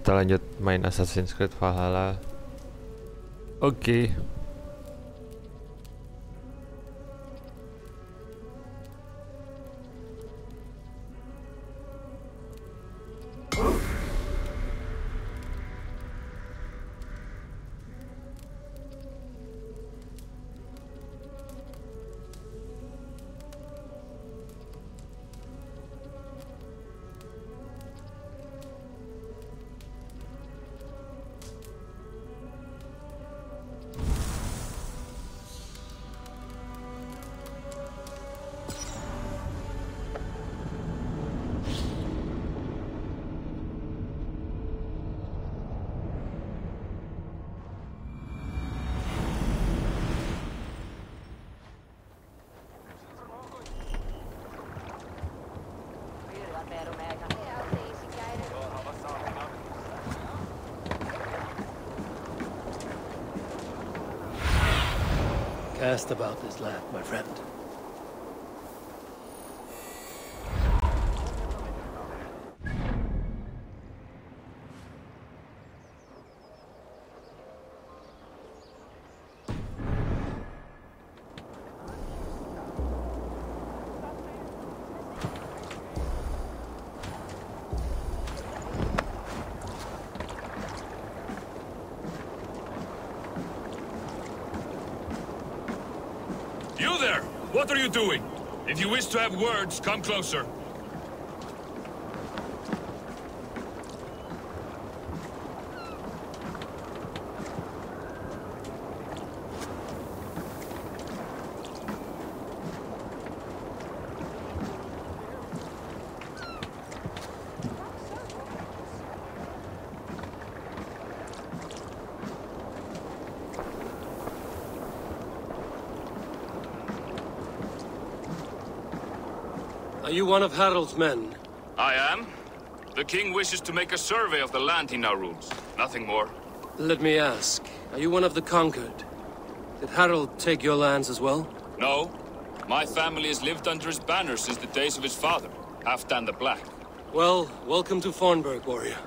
kita lanjut main Assassin's Creed Valhalla. Oke. Cast about this land, my friend. You there! What are you doing? If you wish to have words, come closer. Are you one of Harald's men? I am. The king wishes to make a survey of the land he now rules. Nothing more. Let me ask, are you one of the conquered? Did Harald take your lands as well? No. My family has lived under his banner since the days of his father, Halfdan the Black. Well, welcome to Fornburg, warrior.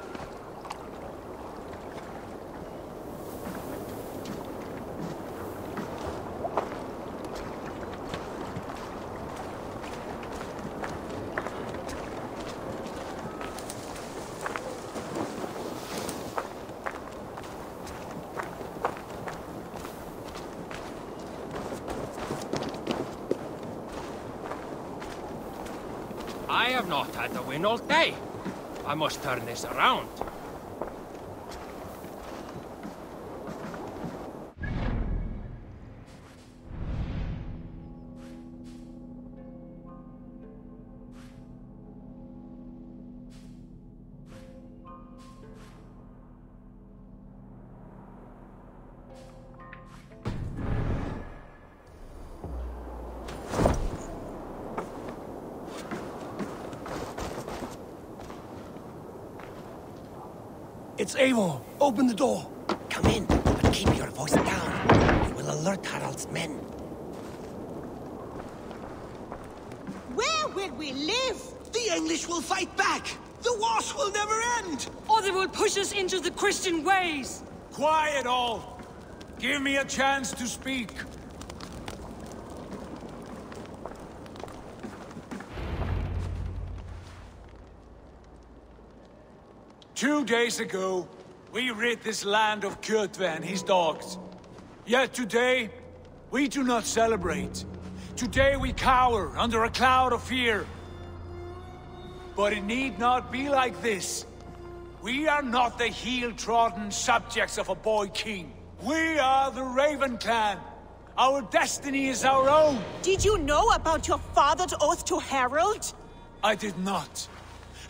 I have not had the win all day. I must turn this around. It's Eivor. Open the door. Come in, but keep your voice down. We will alert Harald's men. Where will we live? The English will fight back. The wars will never end. Or they will push us into the Christian ways. Quiet all. Give me a chance to speak. Two days ago, we rid this land of Kjotve and his dogs. Yet today, we do not celebrate. Today we cower under a cloud of fear. But it need not be like this. We are not the heel-trodden subjects of a boy king. We are the Raven clan. Our destiny is our own. Did you know about your father's oath to Harald? I did not.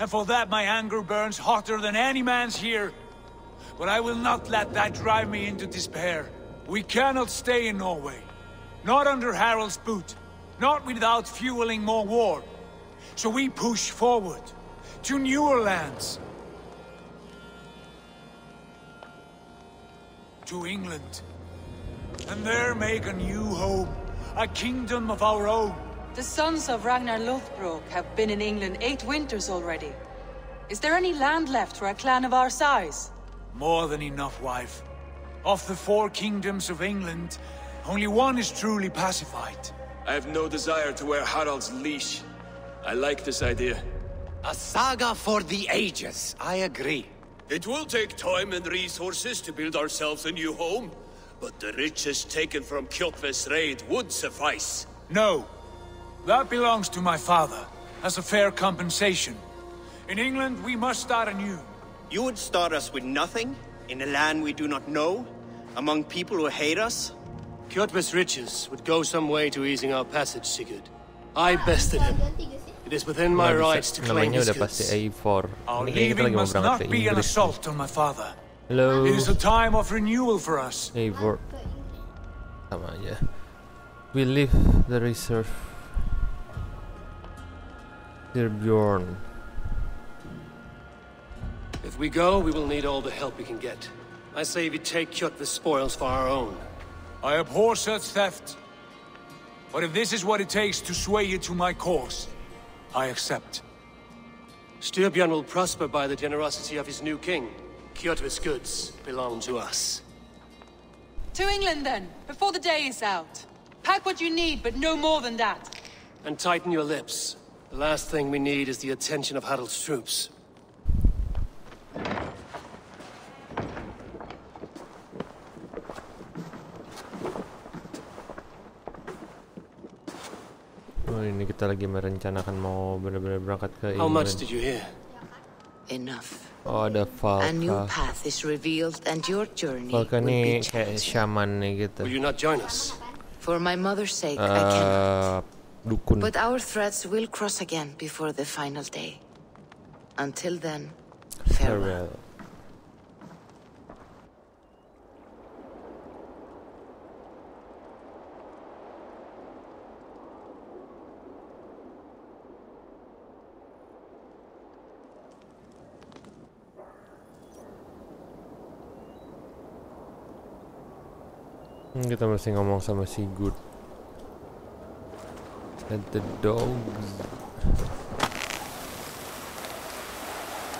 And for that my anger burns hotter than any man's here. But I will not let that drive me into despair. We cannot stay in Norway. Not under Harald's boot. Not without fueling more war. So we push forward. To newer lands. To England. And there make a new home. A kingdom of our own. The sons of Ragnar Lothbrok have been in England 8 winters already. Is there any land left for a clan of our size? More than enough, wife. Of the 4 kingdoms of England, only one is truly pacified. I have no desire to wear Harald's leash. I like this idea. A saga for the ages, I agree. It will take time and resources to build ourselves a new home, but the riches taken from Kjotve's raid would suffice. No. That belongs to my father, as a fair compensation. In England, we must start anew. You would start us with nothing? In a land we do not know? Among people who hate us? Kjotve's riches would go some way to easing our passage, Sigurd. I bested him. It is within my rights to claim his goods. Our leaving must not be an assault on my father. Hello. It is a time of renewal for us. Eivor. Sama aja. We leave the reserve. Dear Bjorn. If we go, we will need all the help we can get. I say we take Kjotve's spoils for our own. I abhor such theft. But if this is what it takes to sway you to my cause, I accept. Styrbjörn will prosper by the generosity of his new king. Kjotve's goods belong to us. To England, then, before the day is out. Pack what you need, but no more than that. And tighten your lips. The last thing we need is the attention of Harald's troops. Oh, ini kita lagi merencanakan mau benar-benar berangkat ke England. How much did you hear? Enough. Oh, ada Valka. A new path is revealed and your journey Valka will be nih kayak shaman nih gitu. Will you not join us? For my mother's sake, I cannot. Dukun. But our threads will cross again before the final day. Until then, farewell. Kita mesti ngomong sama Sigurd. Let the dogs.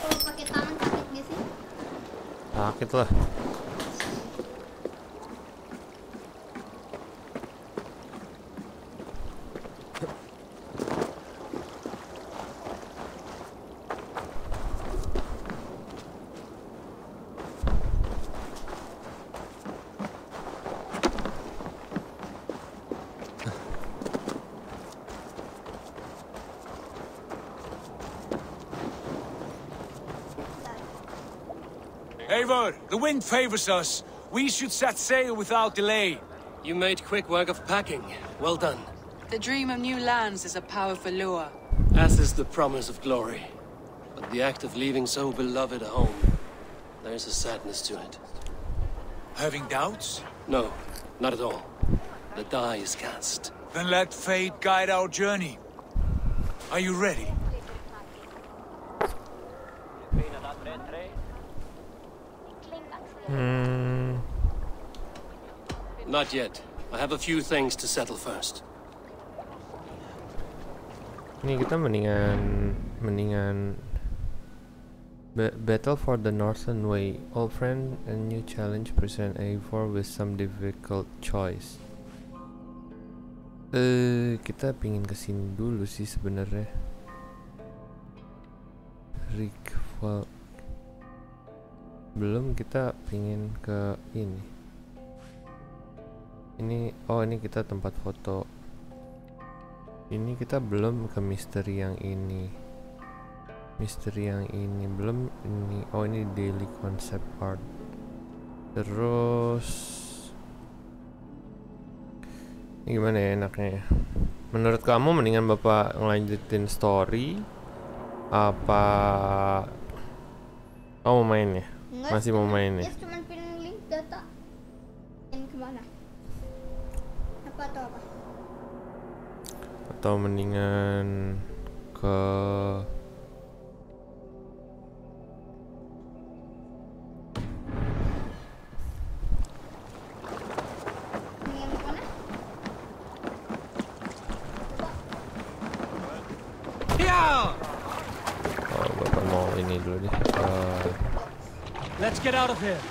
Oh, pakai tangan sakit gak sih? Sakit lah. Eivor, the wind favors us. We should set sail without delay. You made quick work of packing. Well done. The dream of new lands is a powerful lure. As is the promise of glory. But the act of leaving so beloved a home, there's a sadness to it. Having doubts? No, not at all. The die is cast. Then let fate guide our journey. Are you ready? Not yet. I have a few things to settle first. Ini kita mendingan battle for the northern way. Old friend and new challenge present Eivor with some difficult choice. Kita pingin kesini dulu sih sebenarnya. Belum, kita pingin ke ini. Ini kita tempat foto. Ini kita belum ke misteri yang ini. Misteri yang ini belum ini. Oh, ini daily concept art. Terus ini gimana ya enaknya ya? Menurut kamu mendingan Bapak ngelanjutin story apa mau main ya? Masih mau main ya? Cuma pilih link data. Yang kemana? Apa atau apa? Atau mendingan ke ini dulu deh. Let's get out of here.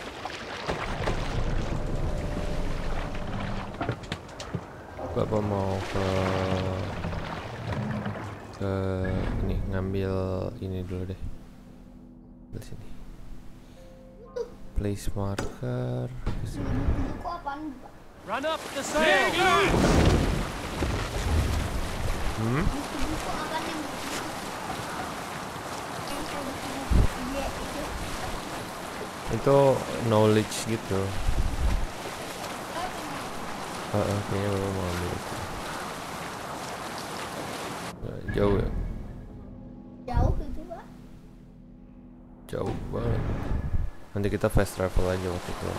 Bapak mau ke ini ngambil ini dulu deh. Di sini. Place marker. Buku apaan? Run up the sail. Buku apaan yang itu knowledge gitu. Kayaknya bapak mau ambil itu. Jauh ya? jauh gitu Pak? Jauh banget. Nanti kita fast travel aja waktu itu.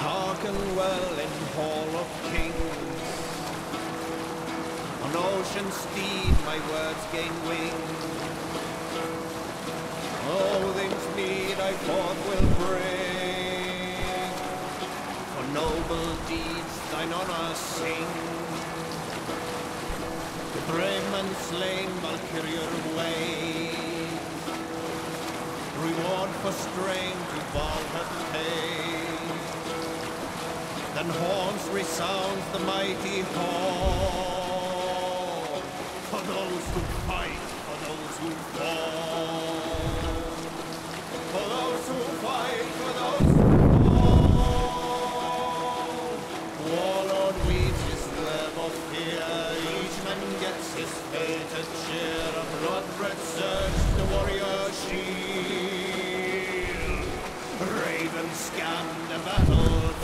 Hearken well in Hall of Kings. On ocean steed my words gain wings. All things meet I forth will bring. For noble deeds thine honour sing. The brave man slain Valkyrian ways. Reward for strength to Valhalla pays. Then horns resounds the mighty hall. For those who fight, for those who fall. For those who fight, for those who fall. Warlord weeds his web of fear. Each man gets his fated share. A blood-red surge, the warrior shield. Ravens scan the battlefield.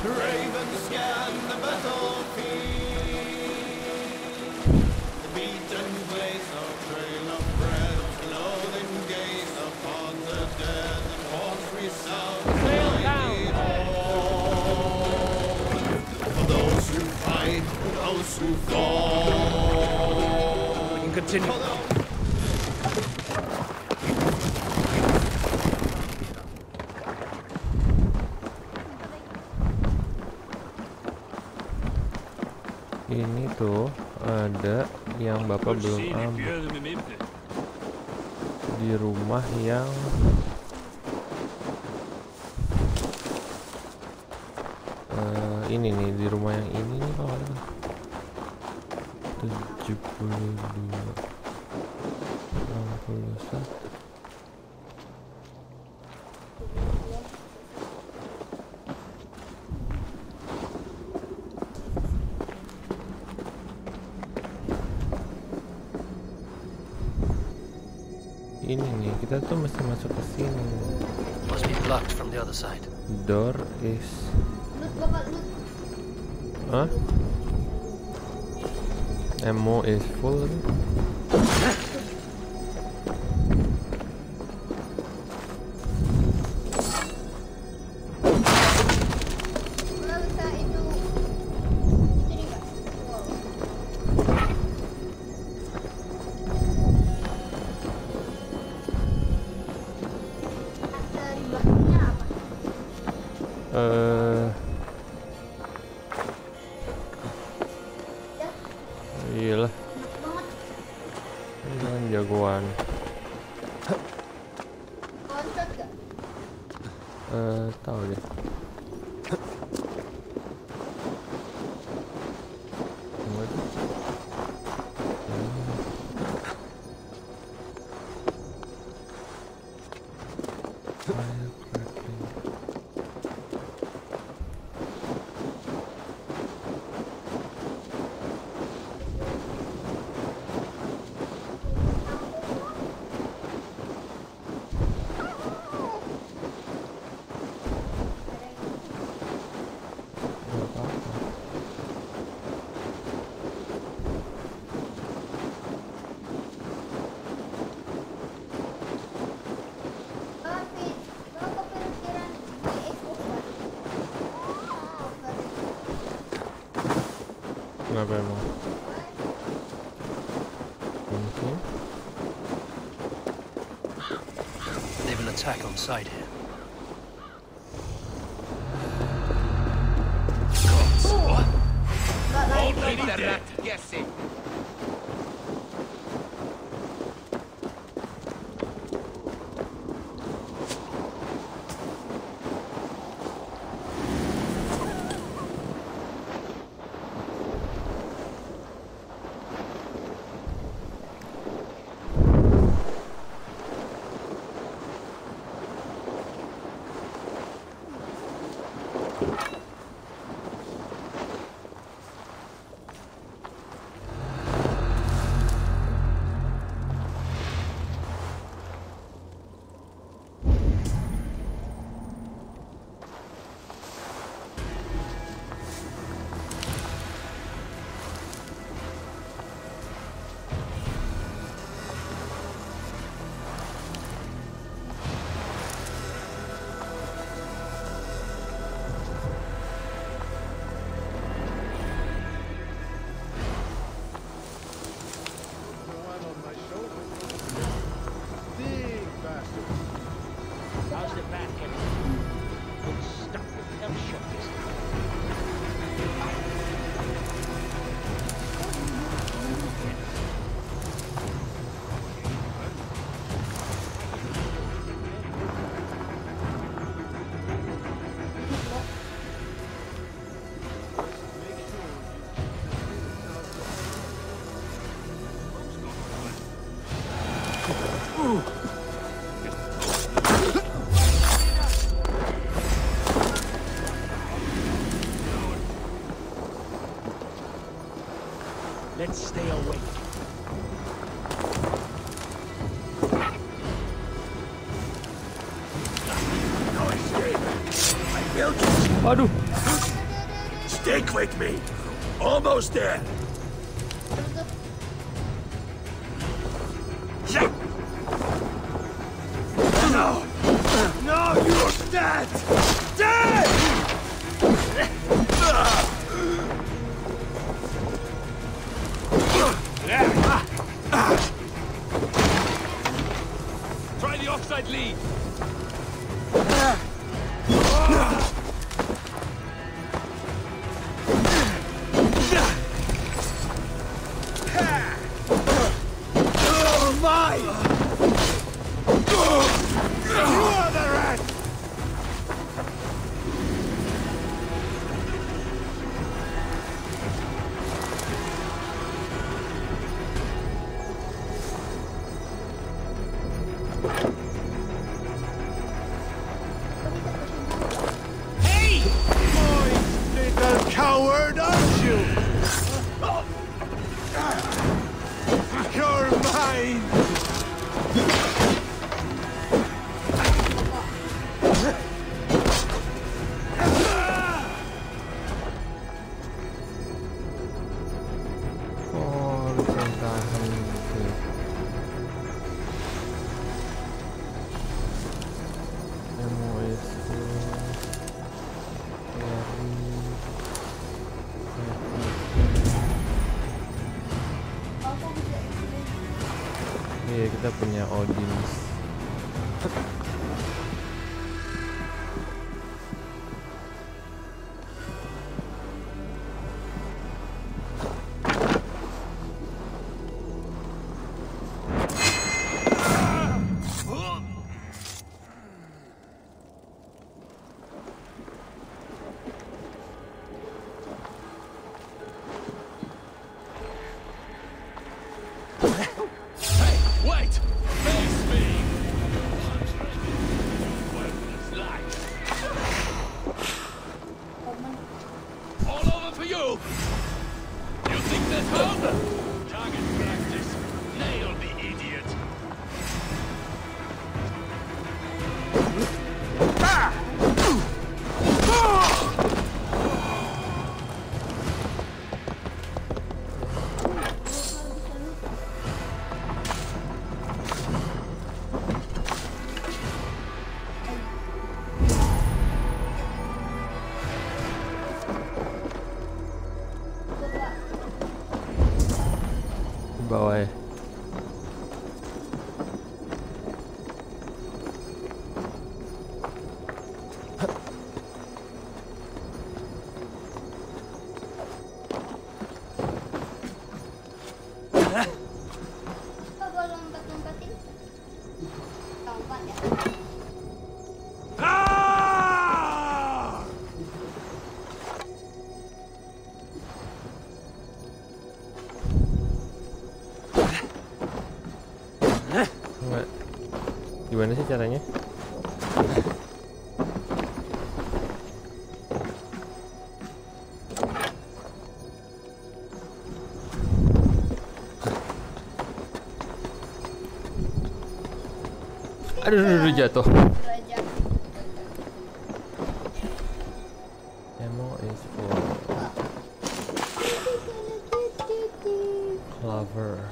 Ravens scan the battlefield. The beaten blaze of trail of bread. Loathing gaze upon the dead. And horns resound mighty all. For those who fight, for those who fall. We can continue. Ini tuh ada yang bapak belum ambil di rumah yang ini nih, di rumah yang ini nih kalau 72 61. Ini nih, kita tuh mesti masuk ke sini. Must be blocked from the other side. Door is. Loot Bapak, loot. Hah? Ammo is full. Kalau bisa itu nih Kak. Dari belakangnya apa? Iyalah. Ini kan jagoan. Kontot gak? Tahu deh. Tunggu aja. Kenapa emang? Mungkin. They will attack on sight here. guessing. How's the back end? Good stuff with the health shot this Let's stay awake. No escape. I built it. Aduh. Stick with me. Almost there. No! No, you're dead! Dead! Try the offside lead. Oh my! You are the rat! Hey! Boy, little coward, aren't you? You're mine! Oh, lu kan tahan gitu. Demo itu iya, kita punya audience. Hey, wait! Face me! Gua lompat-lompatin. Lompat ya. Enggak. Gimana sih caranya? Aduh, jatuh. Ammo is for clover.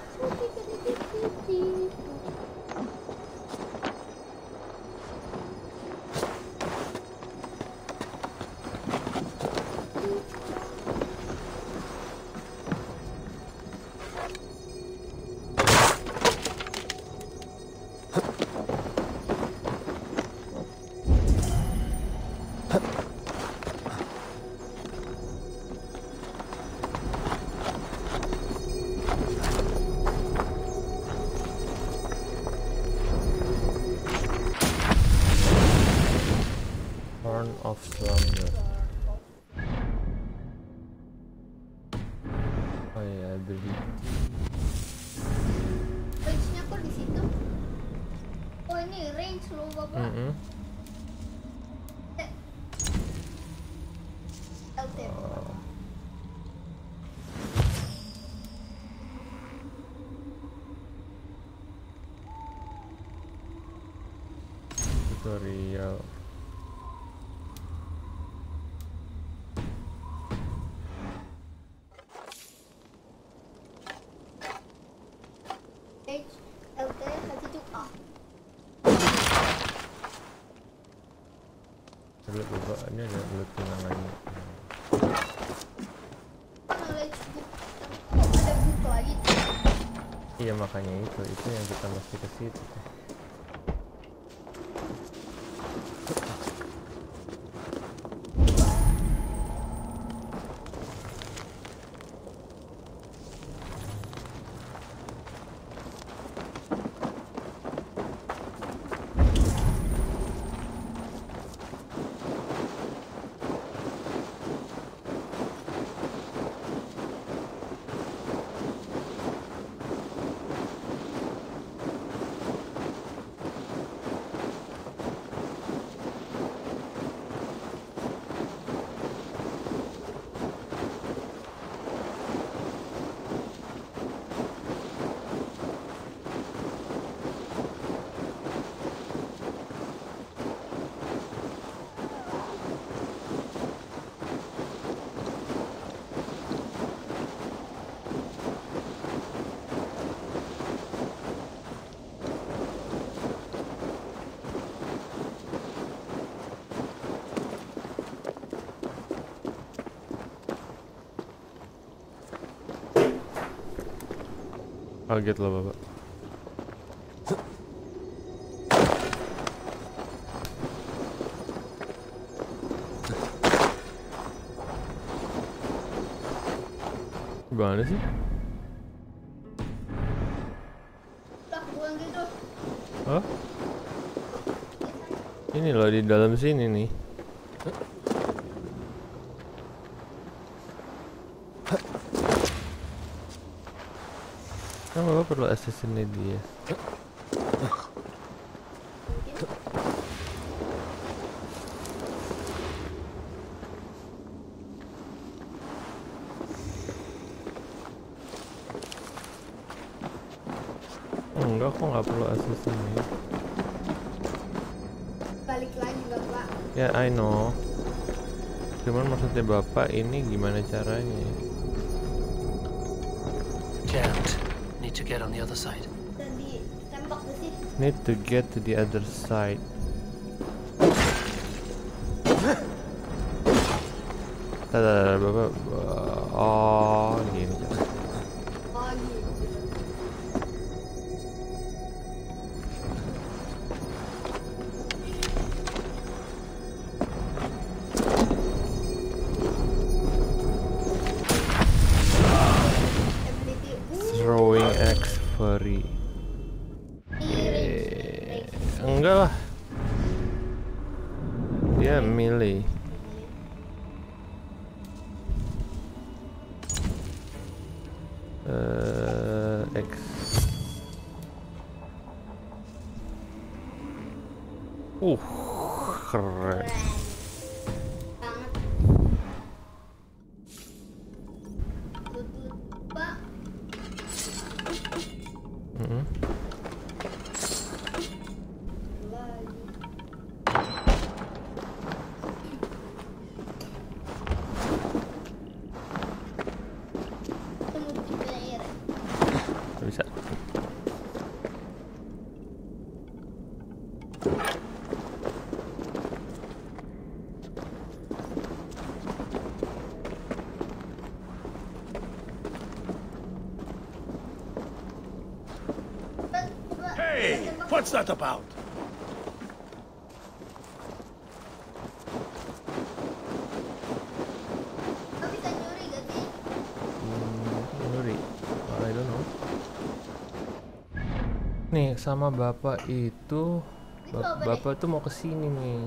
Of slumber. Oh ya, beli. Range-nya kok di situ? Oh ini range loh bapak. LT. Tutorial. LT itu A. Lihat coba, ini ada lihat kenangannya. Knowledge book. Oh, ada book lagi. Iya makanya itu yang kita mesti ke situ. Kaget loh bapak. Gimana sih? Lah, buang gitu. Hah? Ini loh di dalam sini nih. Kan bapak perlu asistennya dia. Enggak, kok nggak perlu asistennya. Balik lagi bapak. Ya, I know. Cuman maksudnya bapak ini gimana caranya? Can't. Need to get on the other side. Tadi tembak ke sih. Need to get to the other side. Tadadada, bapak. Oh, gini cara. Oh gitu. Throw going expiry. Enggak lah. Dia melee. X. Keren. Bisa. Hey, what's that about? Nyuri. I don't know. Nih sama bapak itu, bapak tuh mau kesini nih.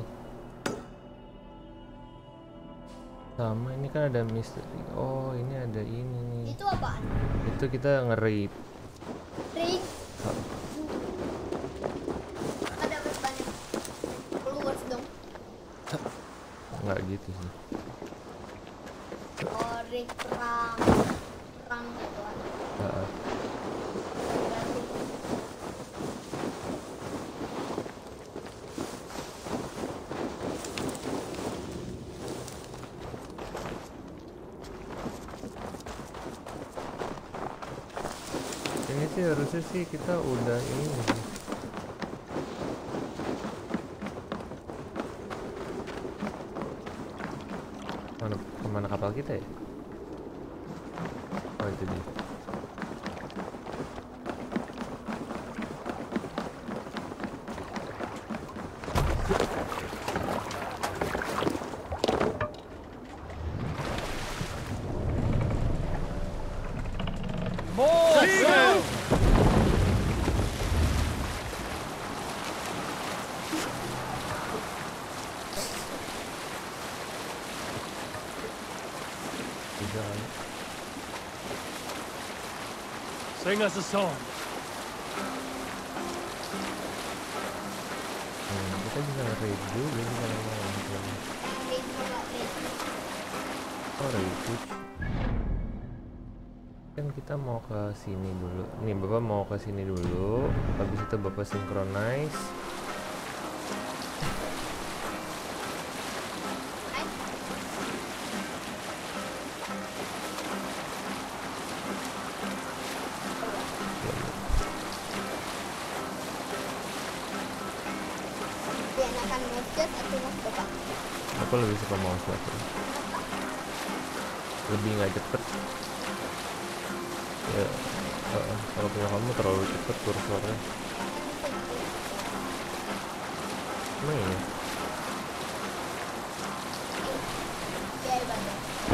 Sama ini kan ada misteri. Oh ini ada ini nih. Itu apaan? Itu kita nge-raid. Raid? Ada banyak followers dong. Nggak gitu sih. Oh raid perang gitu kan. Ini sih harusnya sih kita udah ini. Mana kapal kita ya? Oh itu dia. Sing us a song. Kita bisa nge-raid juga Oh raid. Kan kita mau ke sini dulu. Nih bapak mau ke sini dulu. Habis itu bapak synchronize. Aku lebih suka mouse button. Lebih nggak cepet. Ya, kalau punya kamu terlalu cepet kursornya. Emang iya?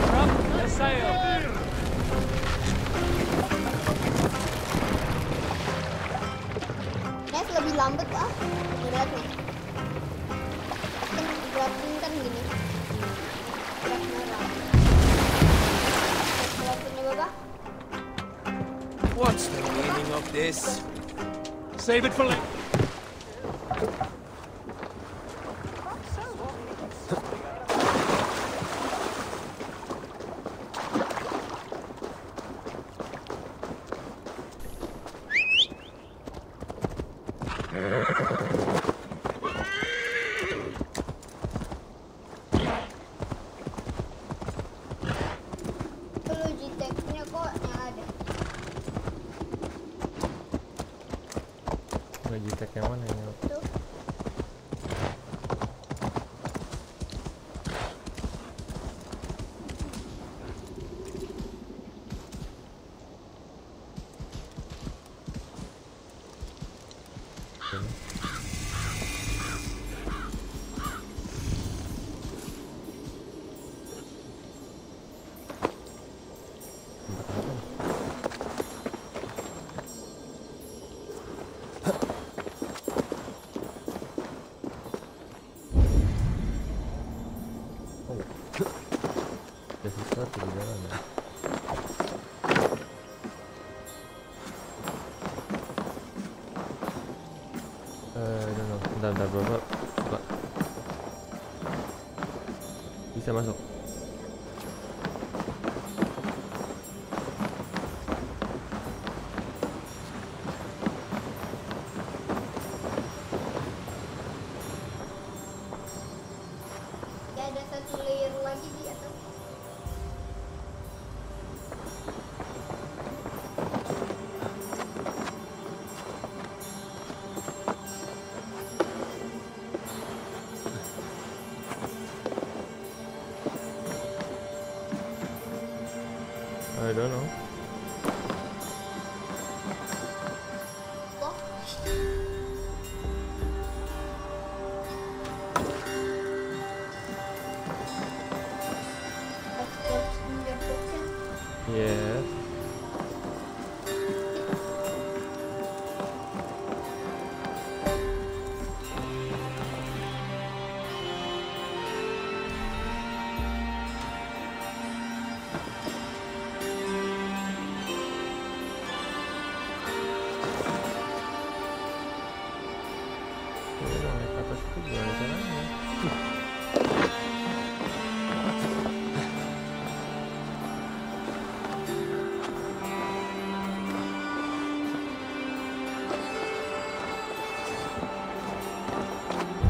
Drop the sail. Nes lebih lambat ah. Berat nih. Gerakin kan gini. Gerak merah. Gerakinnya bapak. What's the meaning of this? Save it for later. Logitech yang mana ini? Bentar, Bapak. Coba. Bisa masuk. Ada satu layer lagi di atas. I don't know. Yes. Naik ke atas itu gimana caranya?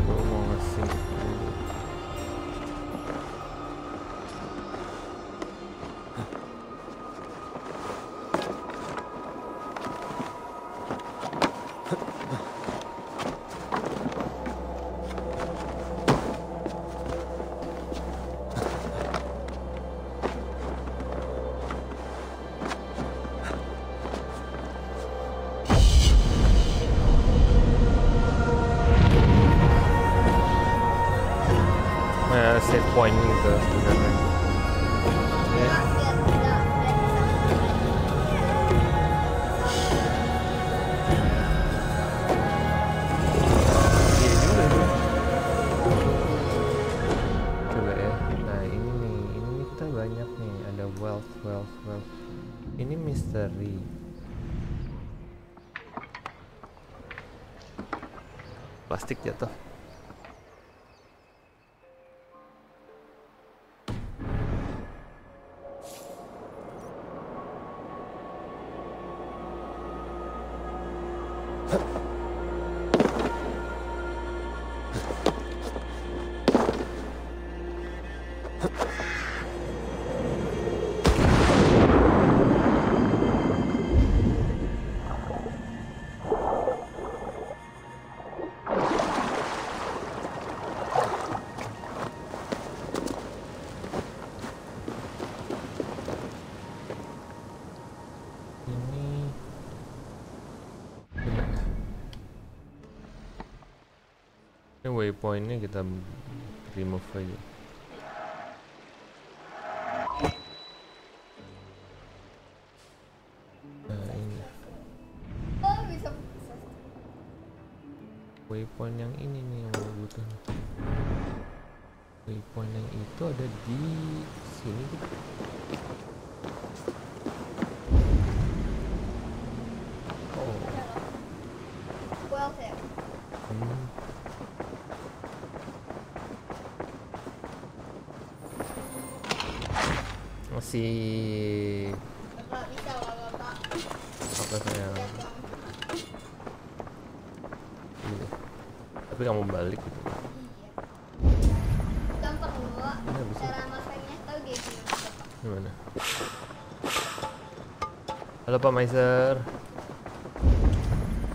Gue mau ngasih save point gitu sebenarnya. Iya juga tuh. Coba ya. Nah ini nih kita banyak nih. Ada wealth. Ini misteri. Plastik jatuh. Waypointnya kita remove aja. Nah ini waypoint yang ini nih yang gue butuh. Waypoint yang itu ada di sini gitu. Oh. Masih Bisa Bapak. apa sayang? Iya. Tapi kamu balik gitu. Gampang loh. Cara masaknya tahu gak gimana? Gimana? Halo Pak Maiser.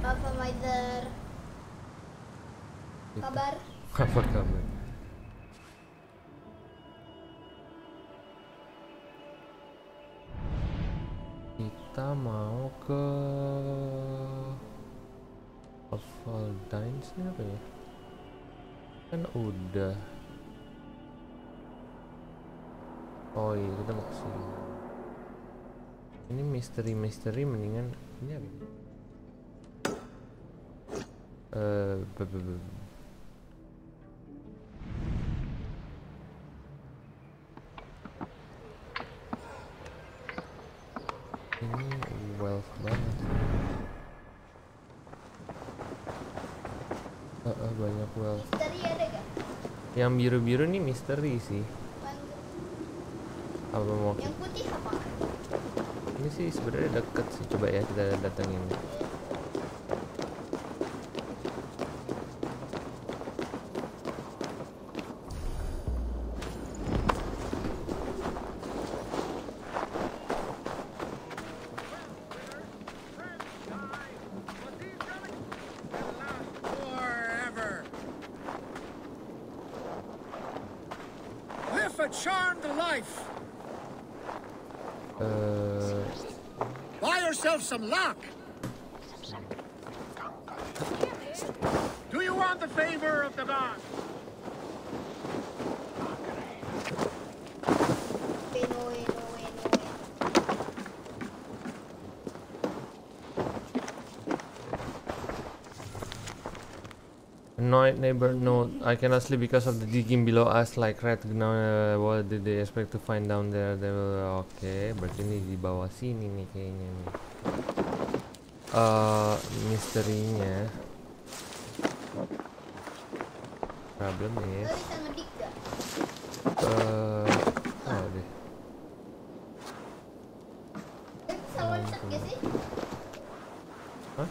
Bapak Maiser. Kabar? Apa kabar? Kita mau ke Valhalla apa ya? Kan udah. Oh iya kita mau kesini. Ini misteri mendingan ini apa? Ini wealth banget. Banyak well. Misteri ada gak? Yang biru-biru nih misteri sih. Apa mau? Yang putih apa? Ini sih sebenarnya deket sih. Coba ya kita datengin. Charmed life. Buy yourself some luck. Do you want the favor of the gods? Annoyed neighbor note, I cannot sleep because of the digging below us like rat. What did they expect to find down there? They will, okay, berarti ini di bawah sini nih kayaknya nih. Misterinya. Problem is. Oh deh. Hah?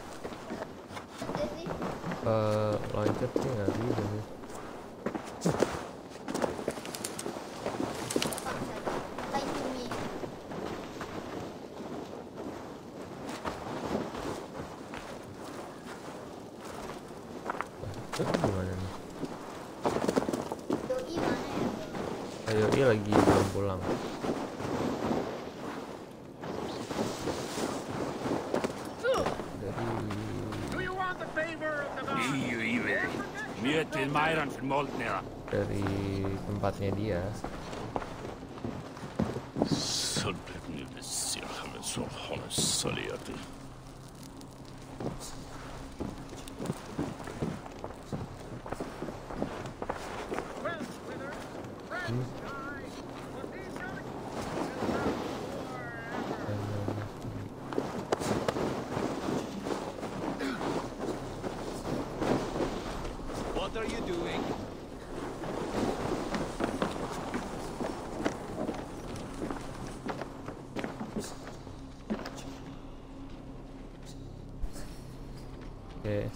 Loncat sih nggak bisa sih. Gimana nih? Yoi lagi belum pulang. Dari tempatnya dia. What are you doing? Okay.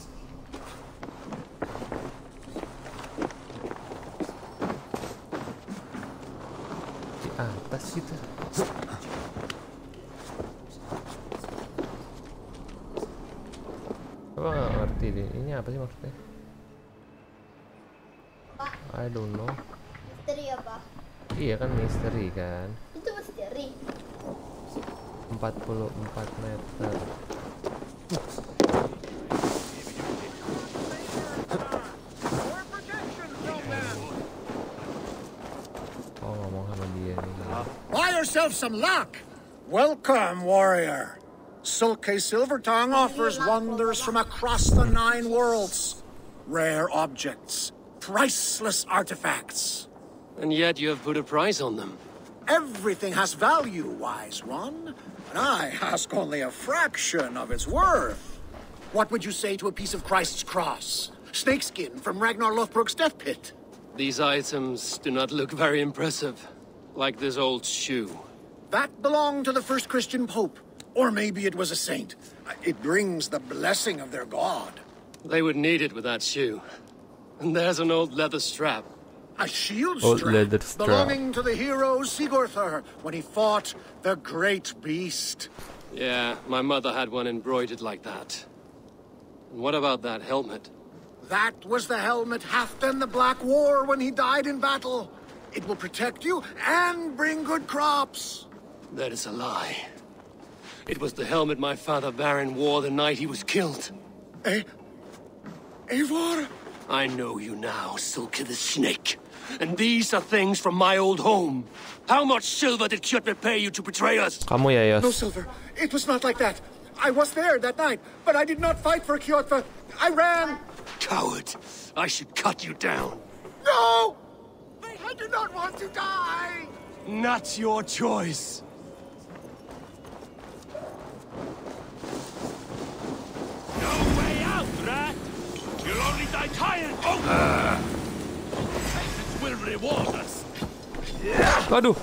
Di atas gitu. Apa nggak ngerti deh. Ini apa sih maksudnya? I don't know. Misteri apa? Iya kan misteri kan. Itu misteri. 44 meter. Oh, ngomong sama dia nih. Buy yourself some luck. Welcome, warrior. Sulke Silvertongue offers wonders from across the 9 worlds. Rare objects, priceless artifacts. And yet you have put a price on them. Everything has value, wise one. And I ask only a fraction of its worth. What would you say to a piece of Christ's cross? Snakeskin from Ragnar Lothbrok's death pit? These items do not look very impressive. Like this old shoe. That belonged to the first Christian pope. Or maybe it was a saint. It brings the blessing of their god. They would need it with that shoe. And there's an old leather strap. A shield Old strap leather strap. belonging to the hero Sigurður when he fought the great beast. Yeah, my mother had one embroidered like that. And what about that helmet? That was the helmet Halfdan the Black wore when he died in battle. It will protect you and bring good crops. That is a lie. It was the helmet my father Baron wore the night he was killed. Eivor? I know you now, Sulke the Snake. And these are things from my old home. How much silver did Kjotve pay you to betray us? Kamu ya, Yos. No silver. It was not like that. I was there that night, but I did not fight for Kjotve. I ran. Coward. I should cut you down. No! I do not want to die! Not your choice. No way out, rat! You'll only die my tired patience will reward us. Aduh.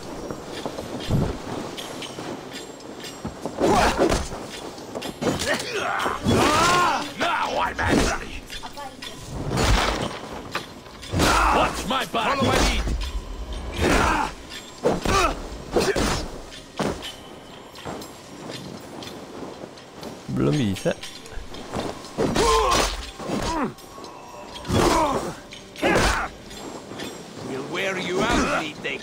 Now I'm angry. Watch my back. Follow my lead. Belum bisa. We'll wear you out, meeting.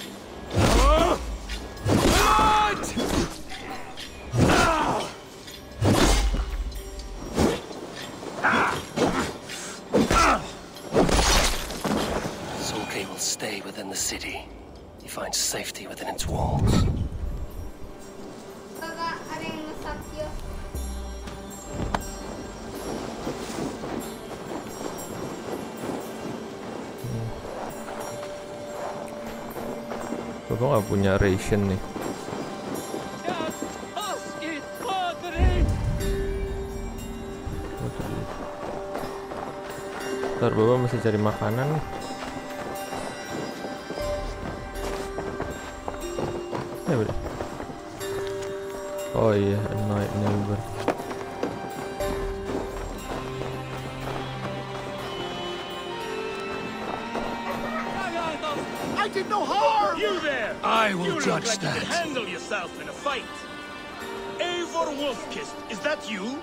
Soke will stay within the city. He finds safety within its walls. Kakak, ada yang masak yuk. Bapak nggak punya ration nih. Ntar Bapak masih cari makanan nih. Ya udah. Oh iya, annoyed neighbor. I did no harm! You there! I will you judge look like that. You can handle yourself in a fight. Eivor Wolfkist, is that you?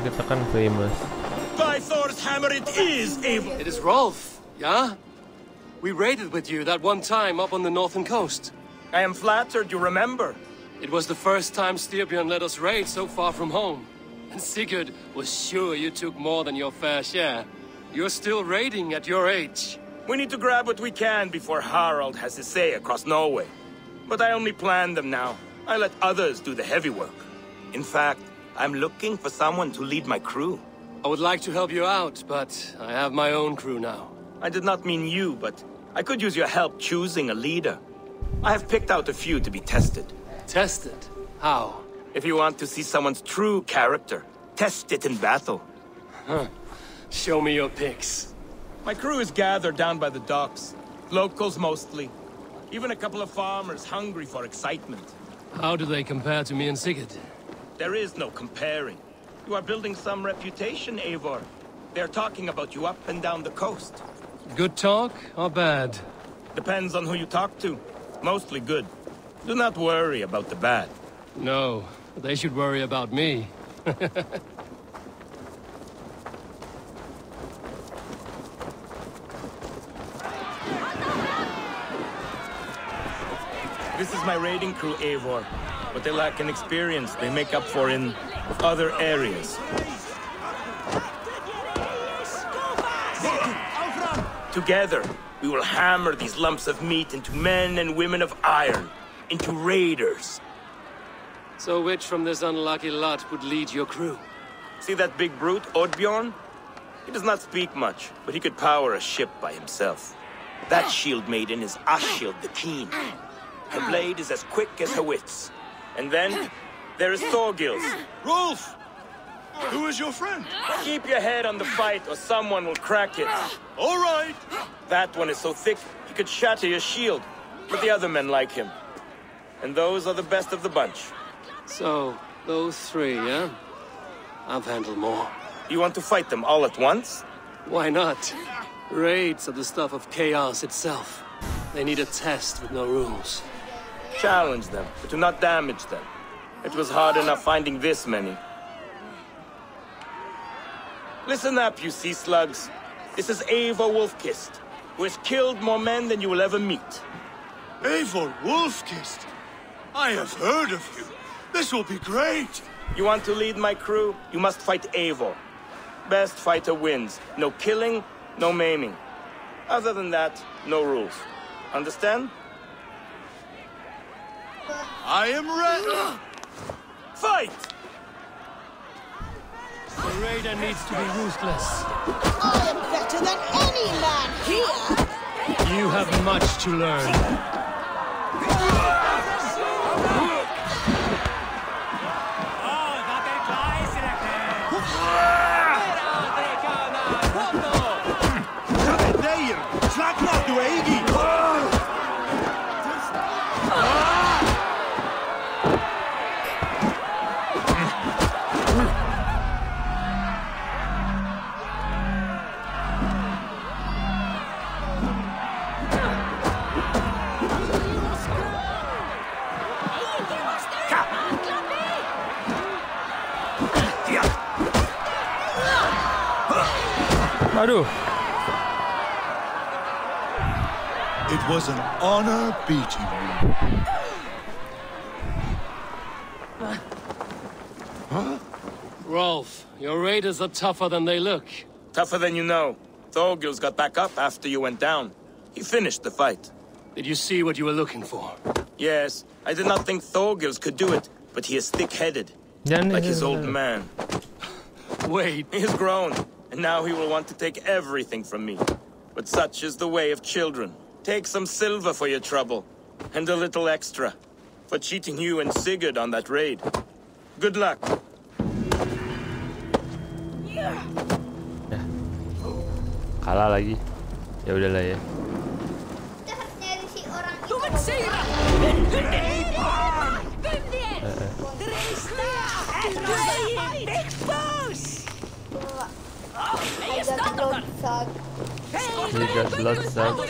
Kita kan famous. By Thor's hammer, it is Eivor. It is Rolf, yeah? We raided with you that one time up on the northern coast. I am flattered you remember. It was the first time Styrbjörn let us raid so far from home. And Sigurd was sure you took more than your fair share. You're still raiding at your age. We need to grab what we can before Harald has his say across Norway. But I only plan them now. I let others do the heavy work. In fact, I'm looking for someone to lead my crew. I would like to help you out, but I have my own crew now. I did not mean you, but I could use your help choosing a leader. I have picked out a few to be tested. Tested? How? If you want to see someone's true character, test it in battle. Huh. Show me your picks. My crew is gathered down by the docks. Locals mostly. Even a couple of farmers hungry for excitement. How do they compare to me and Sigurd? There is no comparing. You are building some reputation, Eivor. They're talking about you up and down the coast. Good talk or bad? Depends on who you talk to. Mostly good. Do not worry about the bad. No, they should worry about me. This is my raiding crew, Eivor. What they lack in experience, they make up for in other areas. Together, we will hammer these lumps of meat into men and women of iron, into raiders. So which from this unlucky lot would lead your crew? See that big brute, Oddbjorn? He does not speak much, but he could power a ship by himself. That shield maiden is Ashild the Keen. Her blade is as quick as her wits. And then, there is Thorgils. Rolf! Who is your friend? Keep your head on the fight or someone will crack it. All right. That one is so thick, he could shatter your shield. But the other men like him. And those are the best of the bunch. So, those three, yeah? I've handled more. You want to fight them all at once? Why not? Raids are the stuff of chaos itself. They need a test with no rules. Challenge them, but do not damage them. It was hard enough finding this many. Listen up, you sea slugs. This is Eivor Wolfkist, who has killed more men than you will ever meet. Eivor Wolfkist? I have heard of you. This will be great. You want to lead my crew? You must fight Eivor. Best fighter wins. No killing, no maiming. Other than that, no rules. Understand? I am ready. Fight! raider needs to be ruthless. I am better than any man here! You have much to learn. Aduh. It was an honor beating you. Huh? Rolf, your raiders are tougher than they look. Tougher than you know. Thorgils got back up after you went down. He finished the fight. Did you see what you were looking for? Yes, I did not think Thorgils could do it, but he is thick-headed. Like his old man. Wait. He has grown, and now he will want to take everything from me. But such is the way of children. Take some silver for your trouble, and a little extra, for cheating you and Sigurd on that raid. Good luck. Kalah lagi. Ya udahlah ya. He got blood sucked.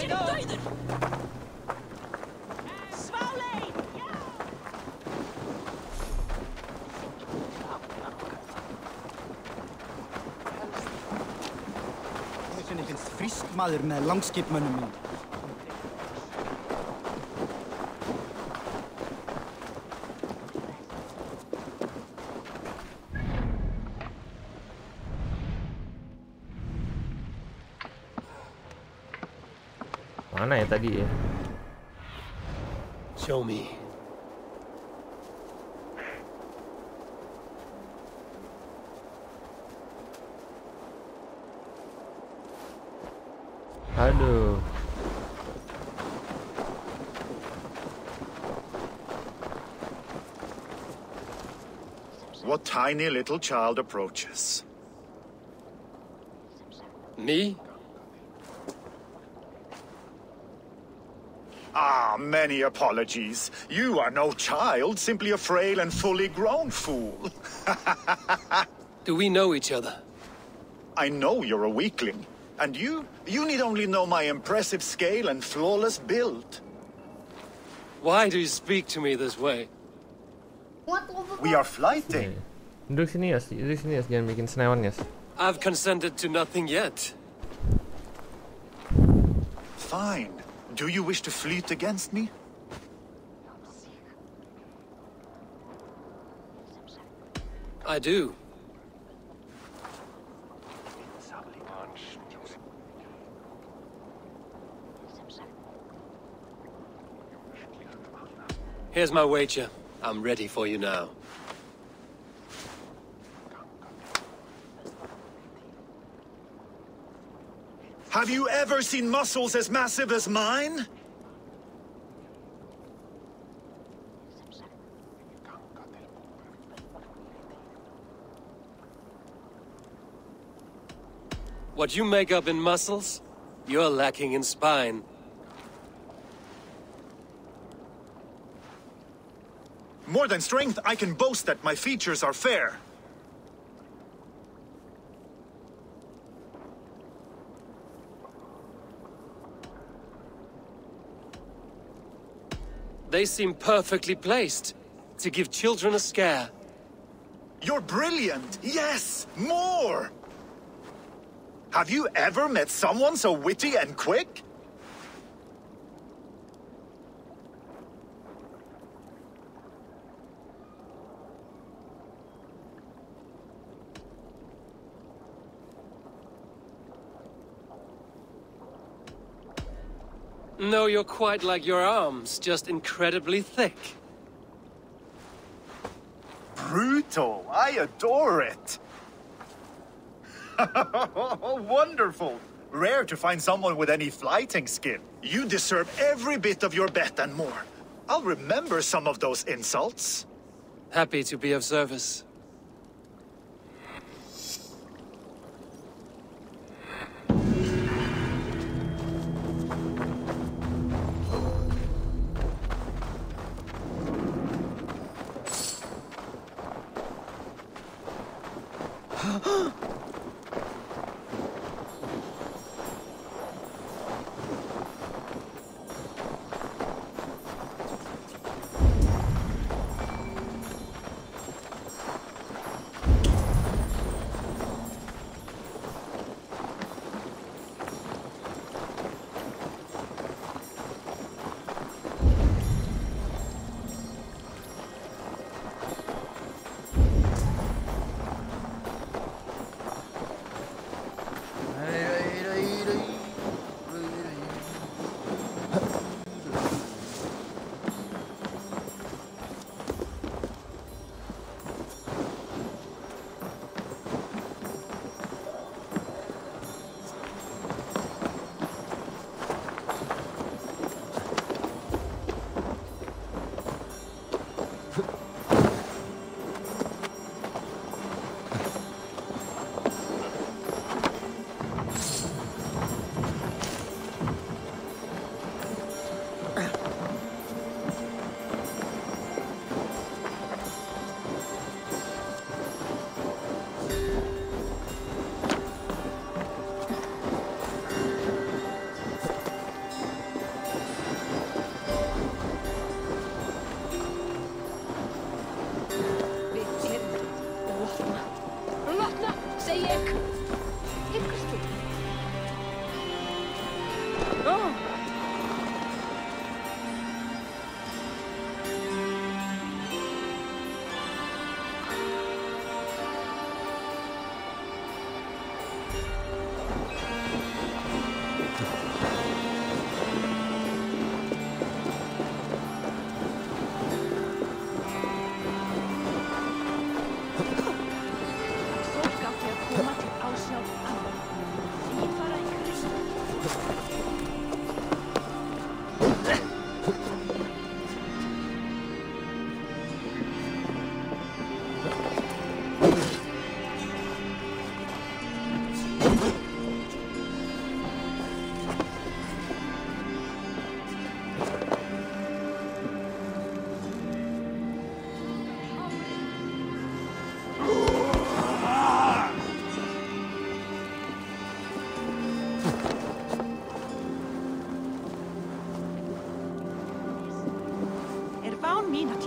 Frisk maður með langskipmönnum minn. Mana ya tadi ya? Show me. Aduh. What tiny little child approaches? Me? Ah, many apologies. You are no child, simply a frail and fully grown fool. Do we know each other? I know you're a weakling. And you need only know my impressive scale and flawless build. Why do you speak to me this way? We are flighting. Duduk sini ya, jangan bikin senewan ya. I've consented to nothing yet. Fine. Do you wish to fleet against me? I do. Here's my wager. I'm ready for you now. Have you ever seen muscles as massive as mine? What you make up in muscles, you're lacking in spine. More than strength, I can boast that my features are fair. They seem perfectly placed to give children a scare. You're brilliant! Yes! More! Have you ever met someone so witty and quick? No, you're quite like your arms, just incredibly thick. Brutal! I adore it! Wonderful. Rare to find someone with any fighting skill. You deserve every bit of your bet and more. I'll remember some of those insults. Happy to be of service.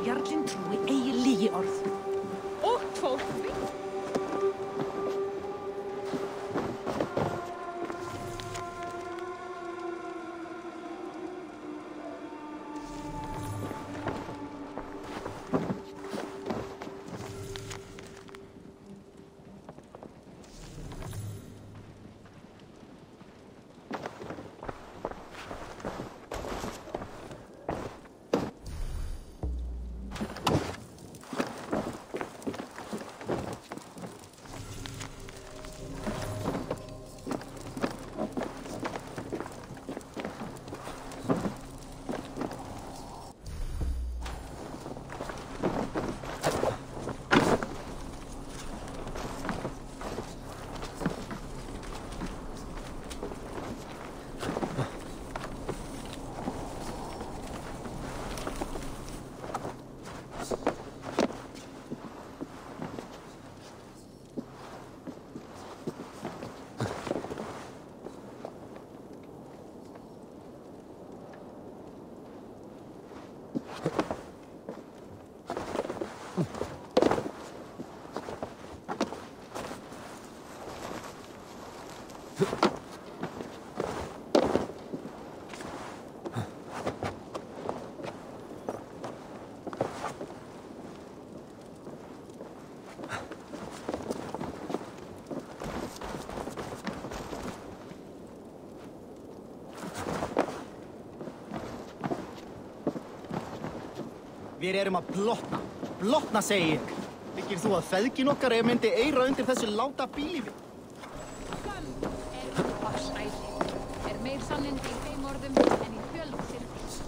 Jarlinn trúi eigi lygi orð. Og fólk Við erum að blotna. Blotna, segi ég. Þykir þú að feðgin okkar myndi eyra undir þessu láta bílífi? Meir sanninn í þeim orðum en í fjöld sirkis.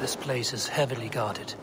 This place is heavily guarded.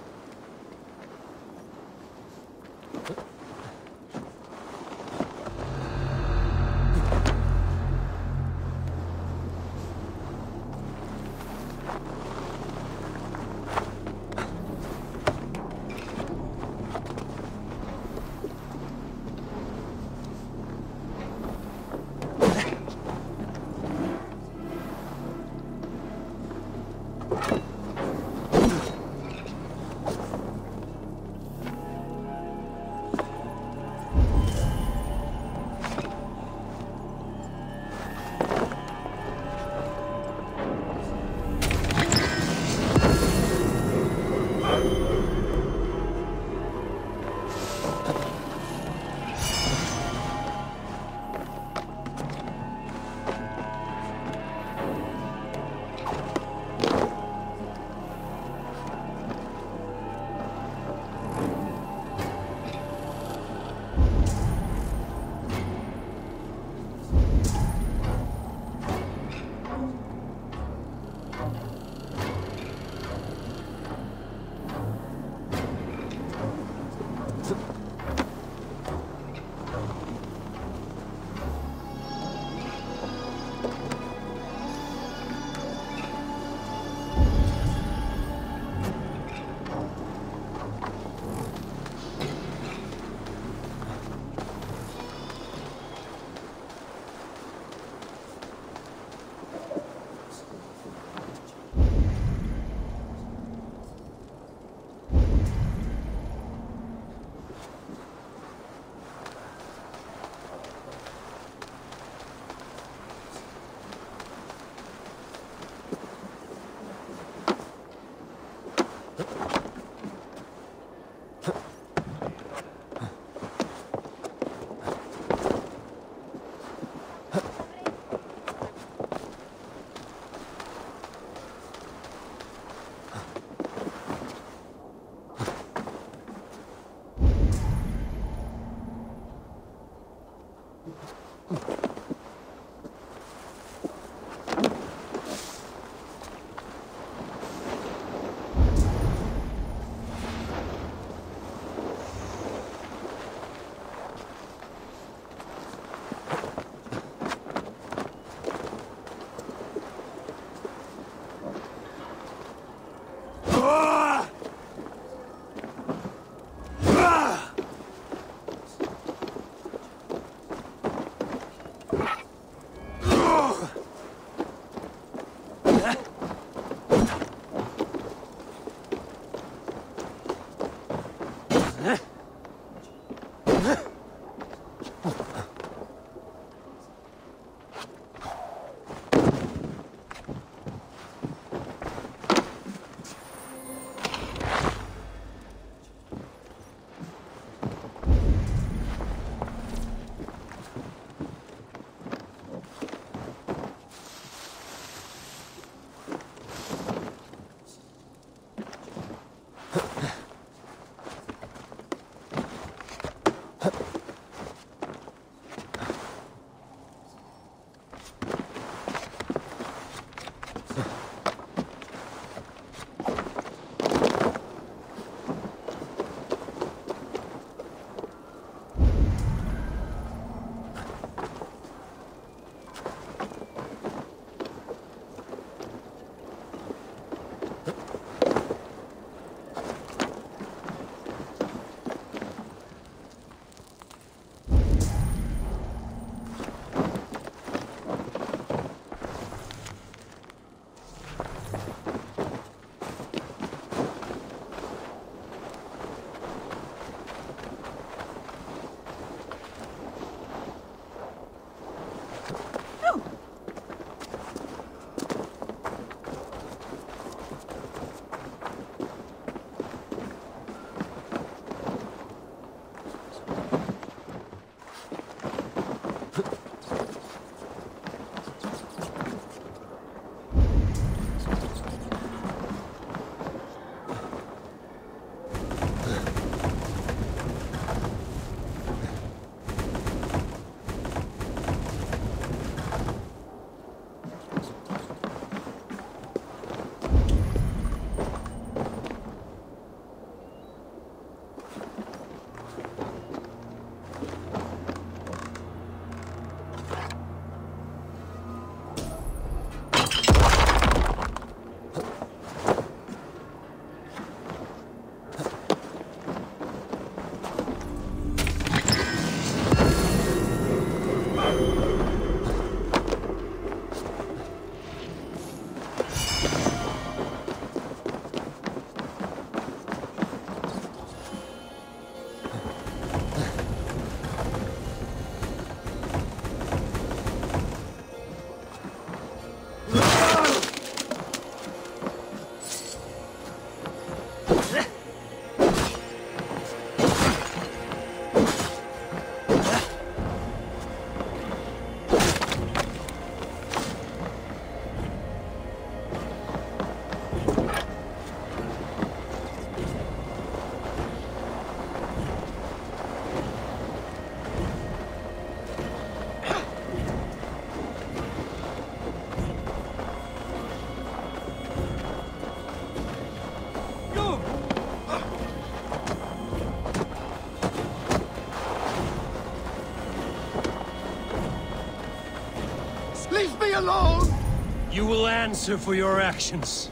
Leave me alone! You will answer for your actions.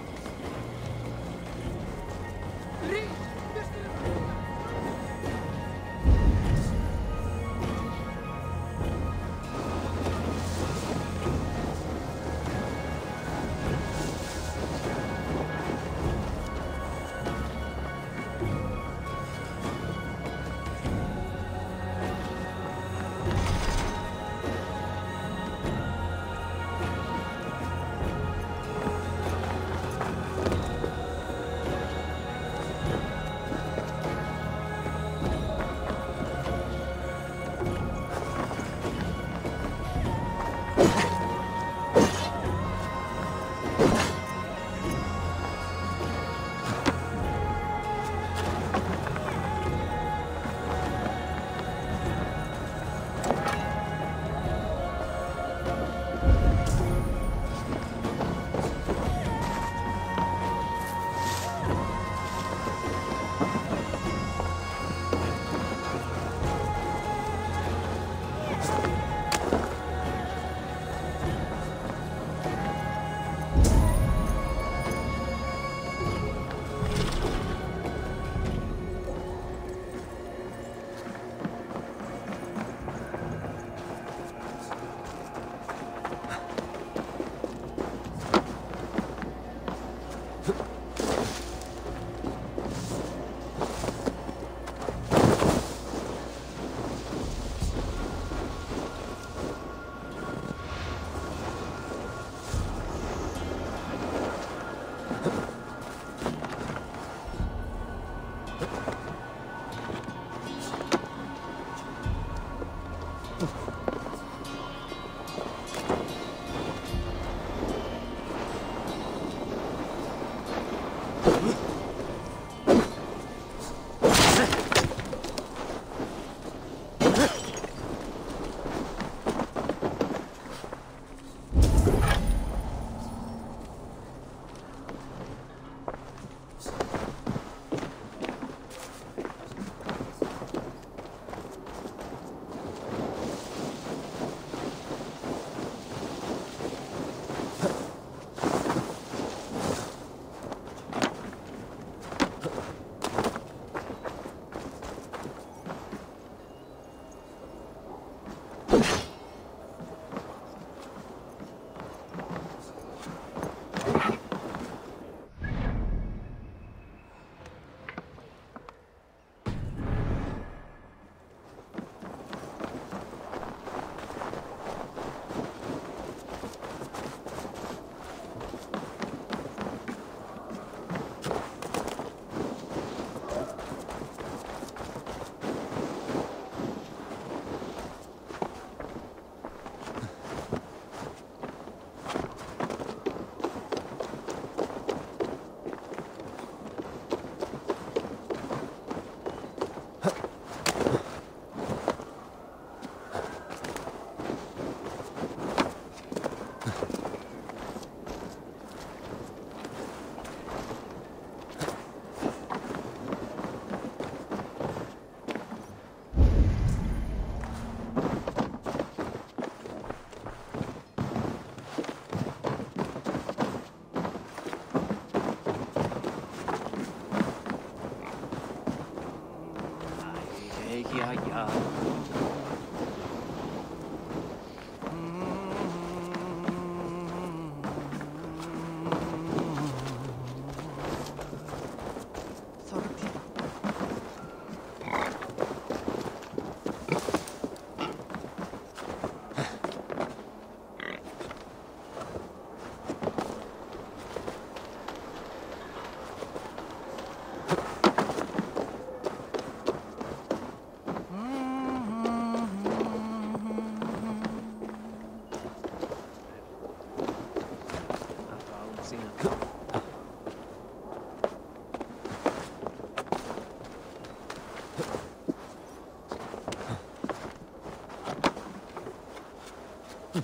I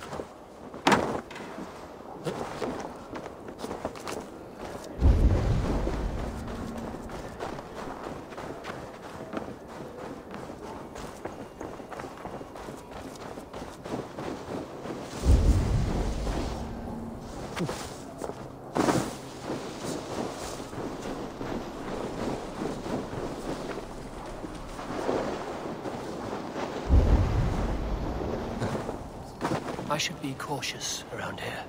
should be cautious around here.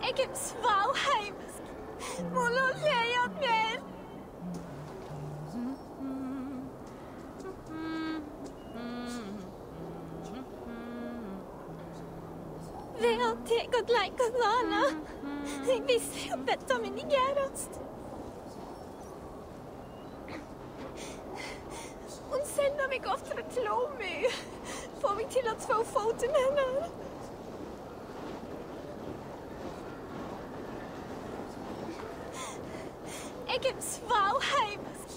Jeg er svavheimsk. Måler leier mer. Ved at jeg gått leker Lana. Jeg visste jo bedre min igerast. Hun sender meg ofte til Tlomi. Får meg til å två foten henne. Jeg er svavheimsk.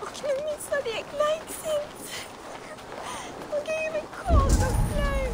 Og nå mistet jeg leiksint. Og jeg er kald og flau.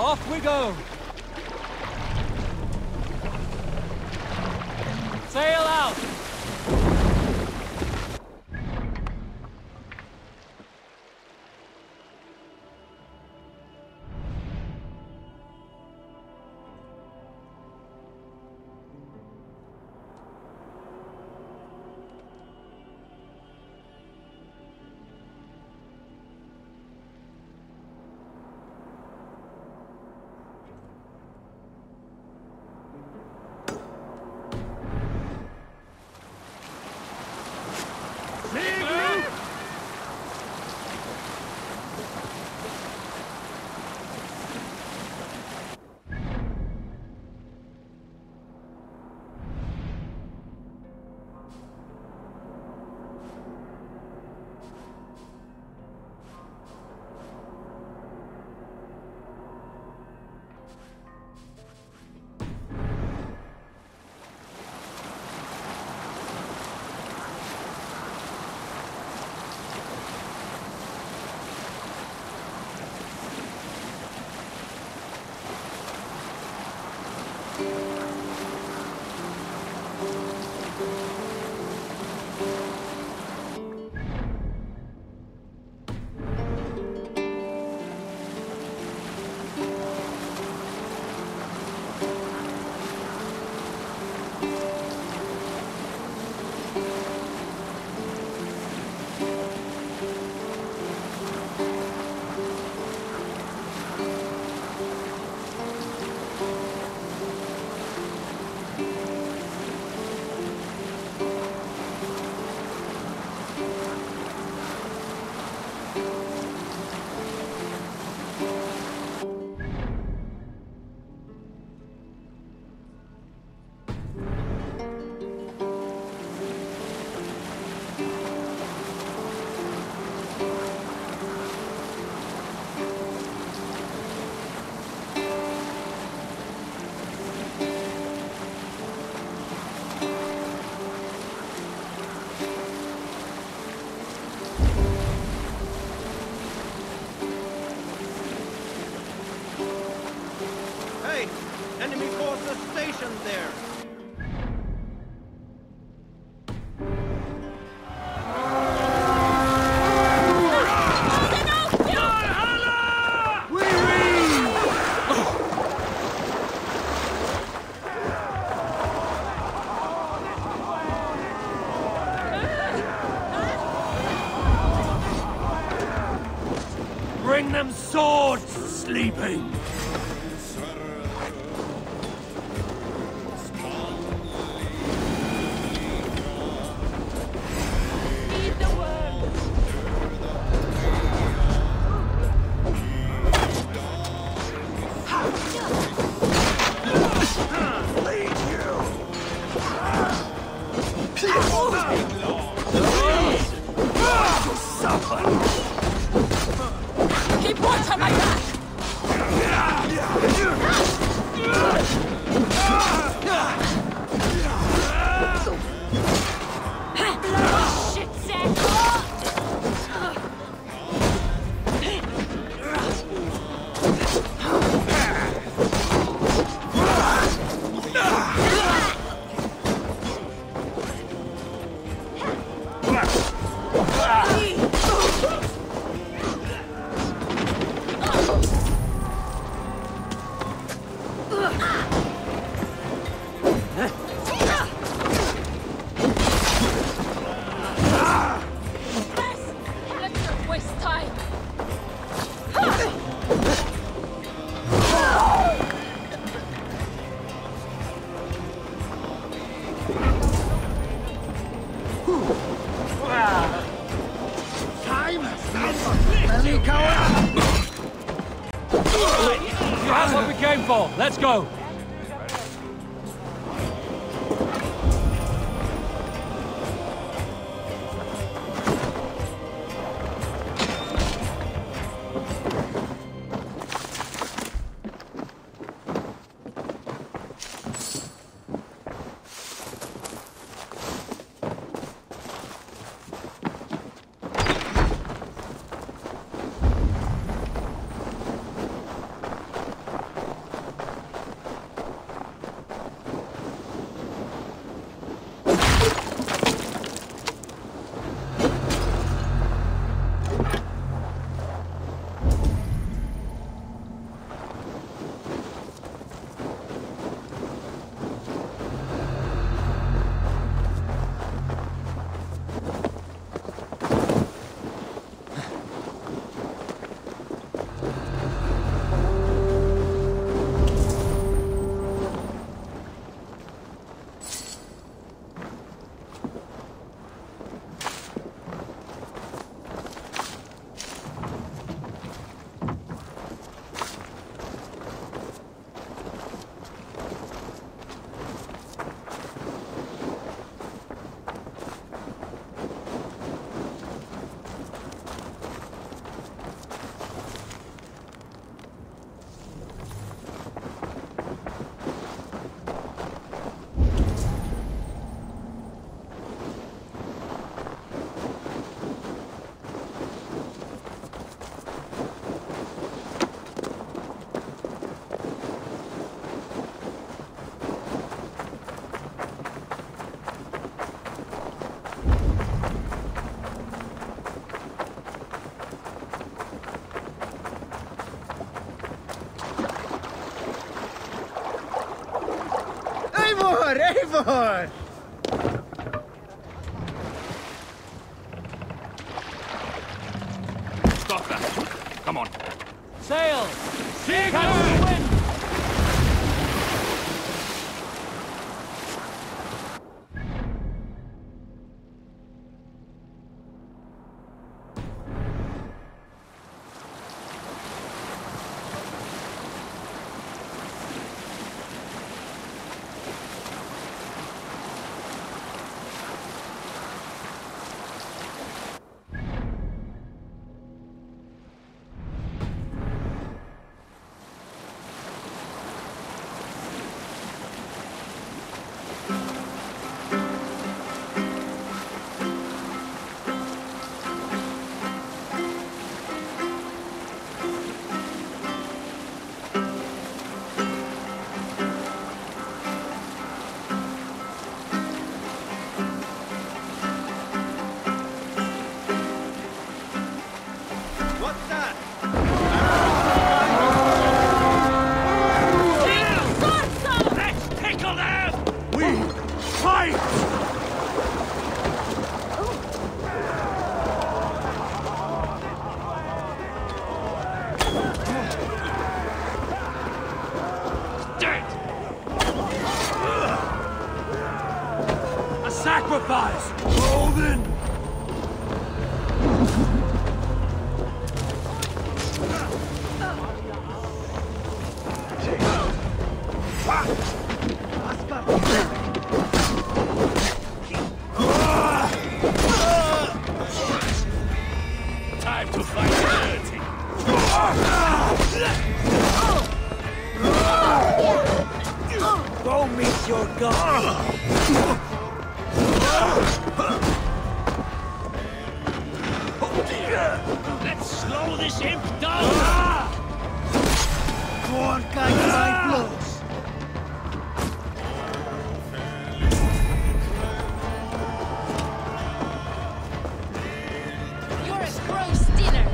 Off we go! Sail out! Enemy forces stationed there. Bring them swords, sleeping! Keep watch on my back! Shit, Zach! That's what we came for. Let's go. Eivor! Eivor! Stop that! Come on. Sail! Seek the wind! Sacrifice! Golden! Time to fight dirty! Go meet your god! Let's slow this imp down! More kind of my blows. You're a gross dinner.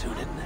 Sunan.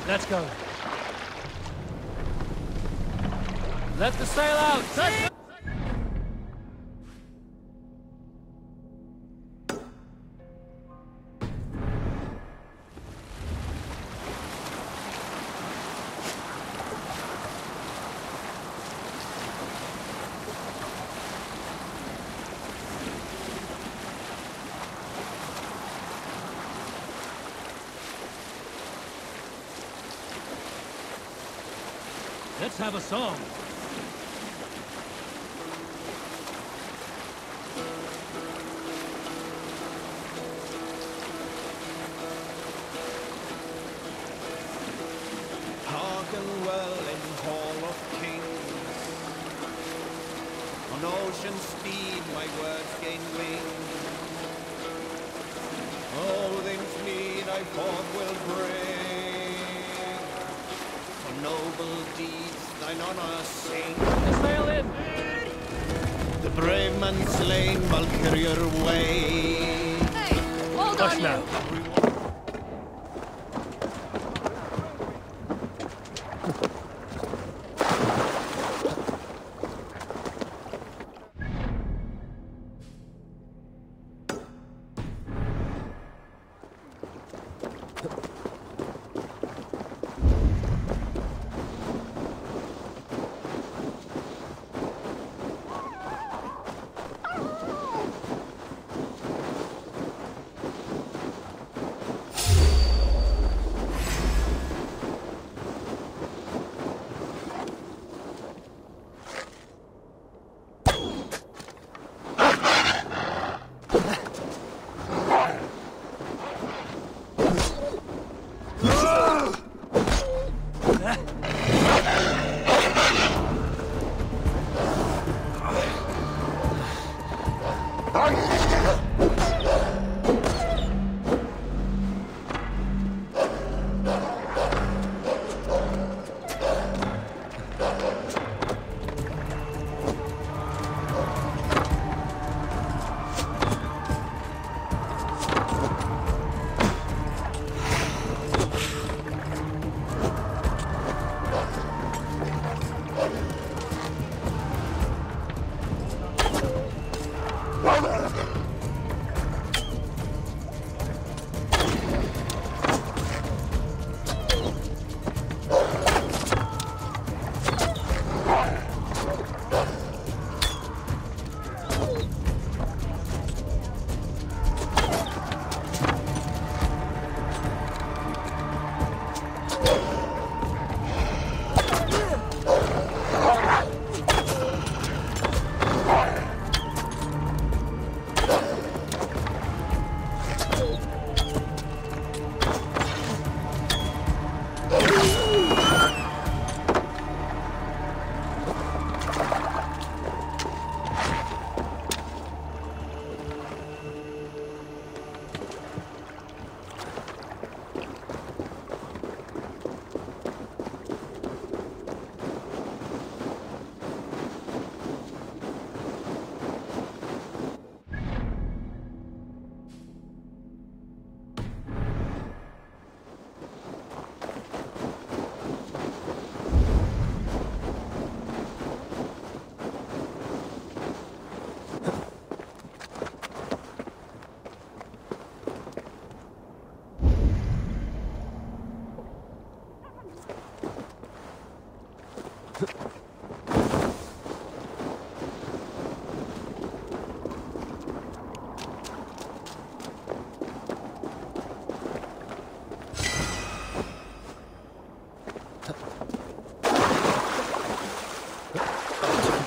Let's go. Let the sail out. Let's have a song. Hearken well in Hall of Kings. On ocean speed my words gain wings. Odin's mead I forth will bring. For noble deeds thine honor sing. Sail in. The brave man slain Valkyrie way. Hey, hold Hush on now. you.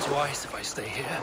Twice if I stay here.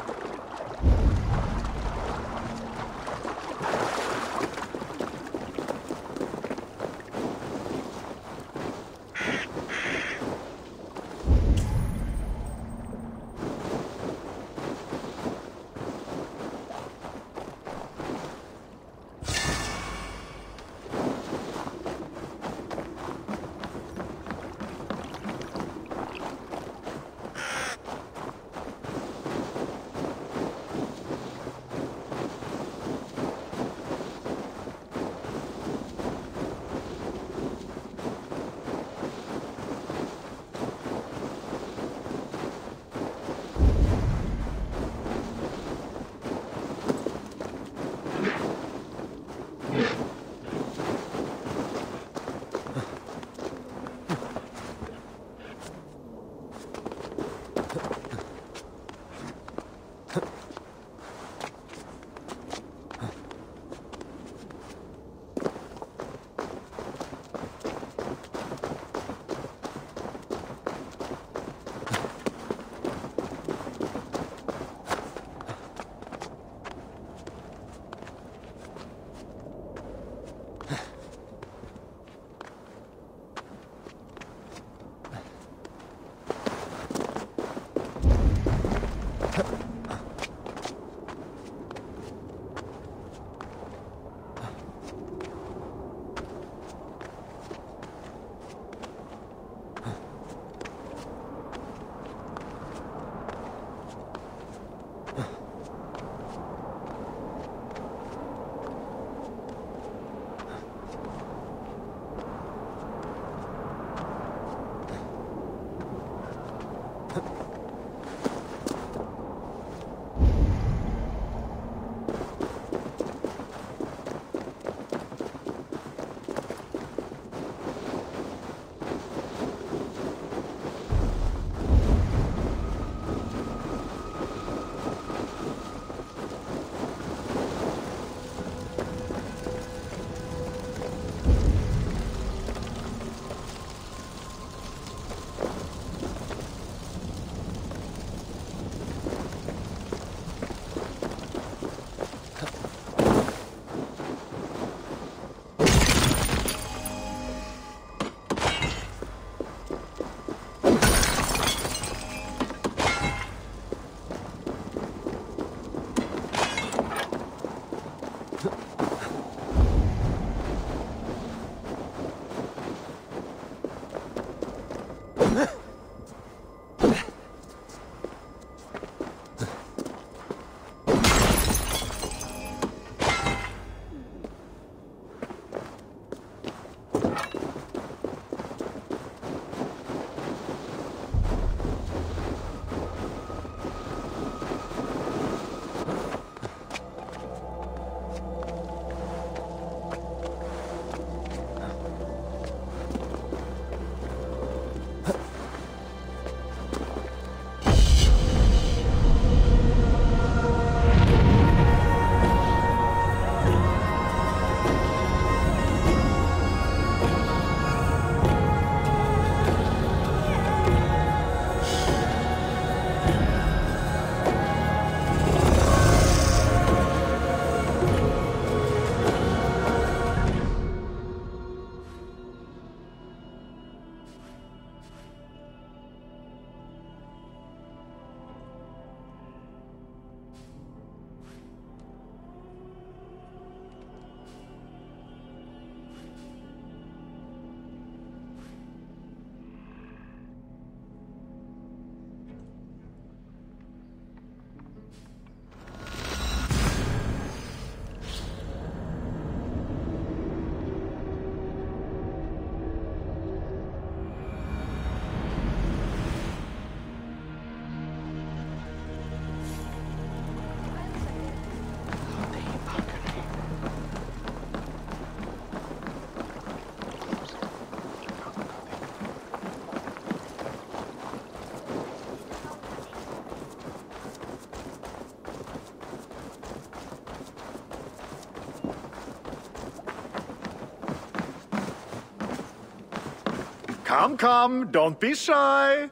Come, come, don't be shy.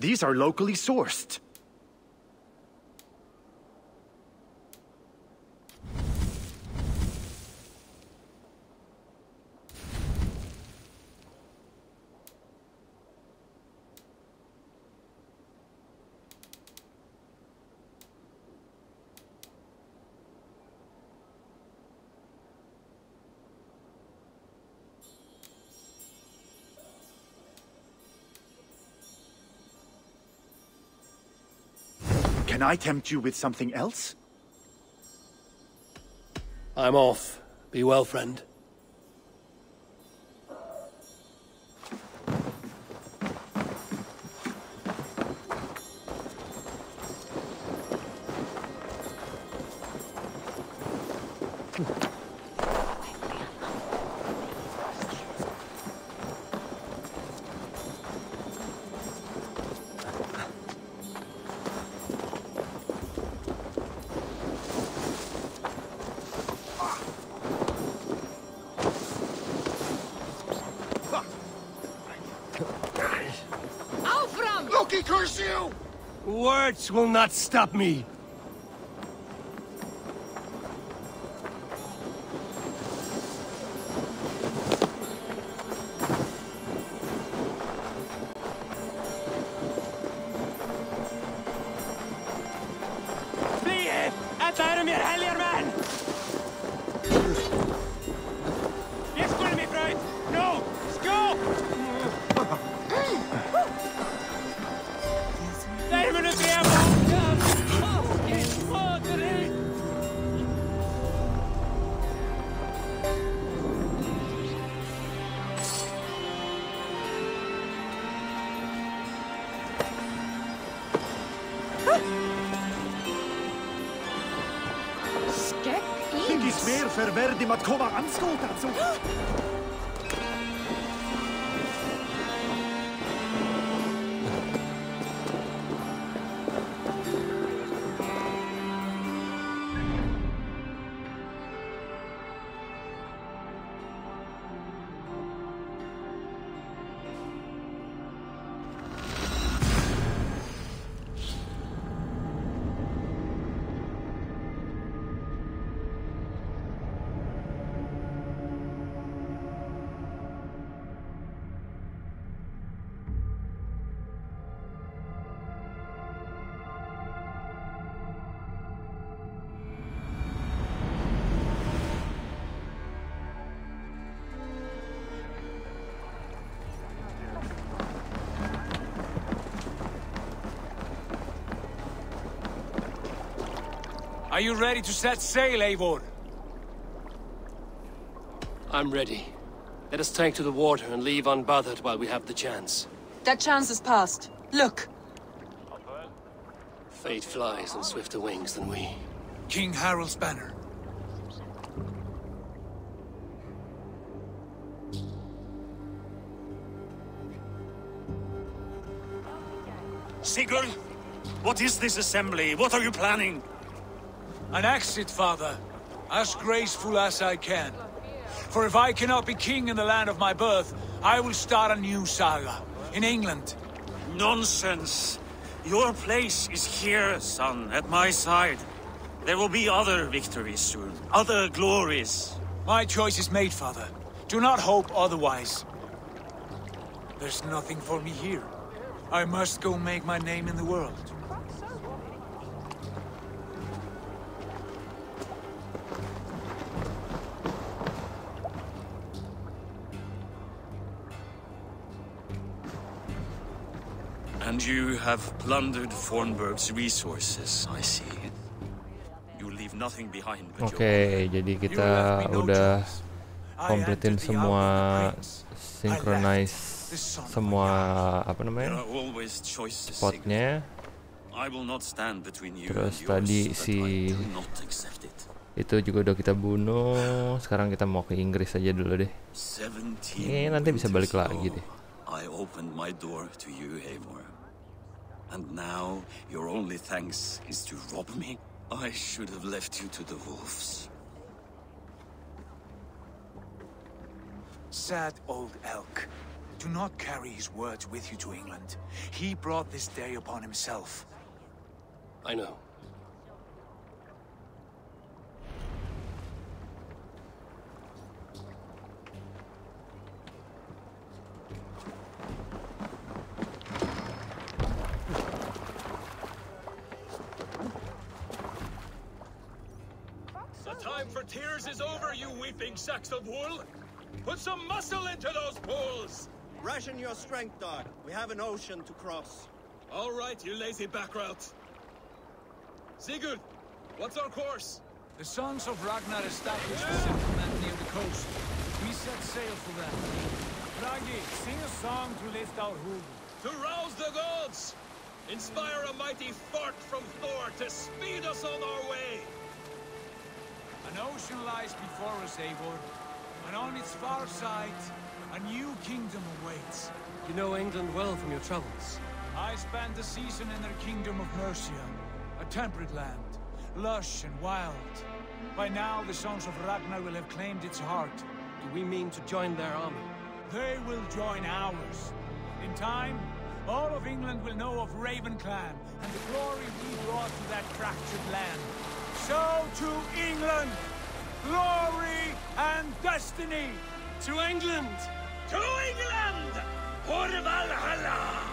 These are locally sourced. Can I tempt you with something else? I'm off. Be well, friend. Loki, curse you! Words will not stop me. Is meer verwerdi mat komma anskåta så. Are you ready to set sail, Eivor? I'm ready. Let us take to the water and leave unbothered while we have the chance. That chance has passed. Look! Fate flies on swifter wings than we. King Harald's banner. Sigurd, what is this assembly? What are you planning? An exit, father. As graceful as I can. For if I cannot be king in the land of my birth, I will start a new saga. In England. Nonsense. Your place is here, son, at my side. There will be other victories soon. Other glories. My choice is made, father. Do not hope otherwise. There's nothing for me here. I must go make my name in the world. And you have plundered Fornburg's resources, I see. You leave nothing behind but Oke, jadi kita udah kompletin semua synchronize semua apa namanya spotnya. Terus tadi si itu juga udah kita bunuh. Sekarang kita mau ke Inggris aja dulu deh. Ini nanti bisa balik lagi deh. I opened my door to you, Eivor. And now your only thanks is to rob me? I should have left you to the wolves. Sad old elk. Do not carry his words with you to England. He brought this day upon himself. I know. The time for tears is over, you weeping sacks of wool! Put some muscle into those bulls! Ration your strength, dog. We have an ocean to cross. All right, you lazy backroutes. Sigurd, what's our course? The sons of Ragnar established a settlement near the coast. We set sail for them. Raggi, sing a song to lift our hood. To rouse the gods! Inspire a mighty fart from Thor to speed us on our way! An ocean lies before us, Eivor, and on its far side, a new kingdom awaits. You know England well from your travels. I spent a season in their kingdom of Mercia, a temperate land, lush and wild. By now, the sons of Ragnar will have claimed its heart. Do we mean to join their army? They will join ours. In time, all of England will know of Ravenclan and the glory we brought to that fractured land. So to England, glory and destiny. To England! To England! For Valhalla!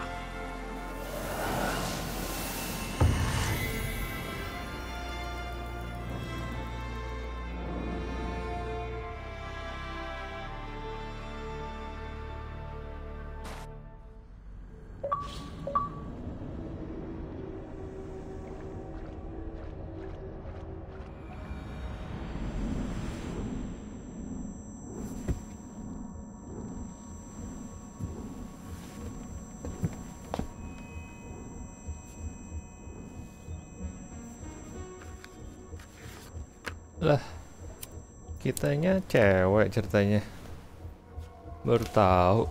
Lah, kitanya cewek ceritanya. Baru tahu.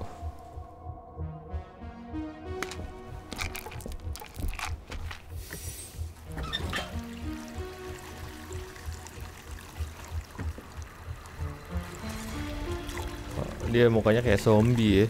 Dia mukanya kayak zombie ya.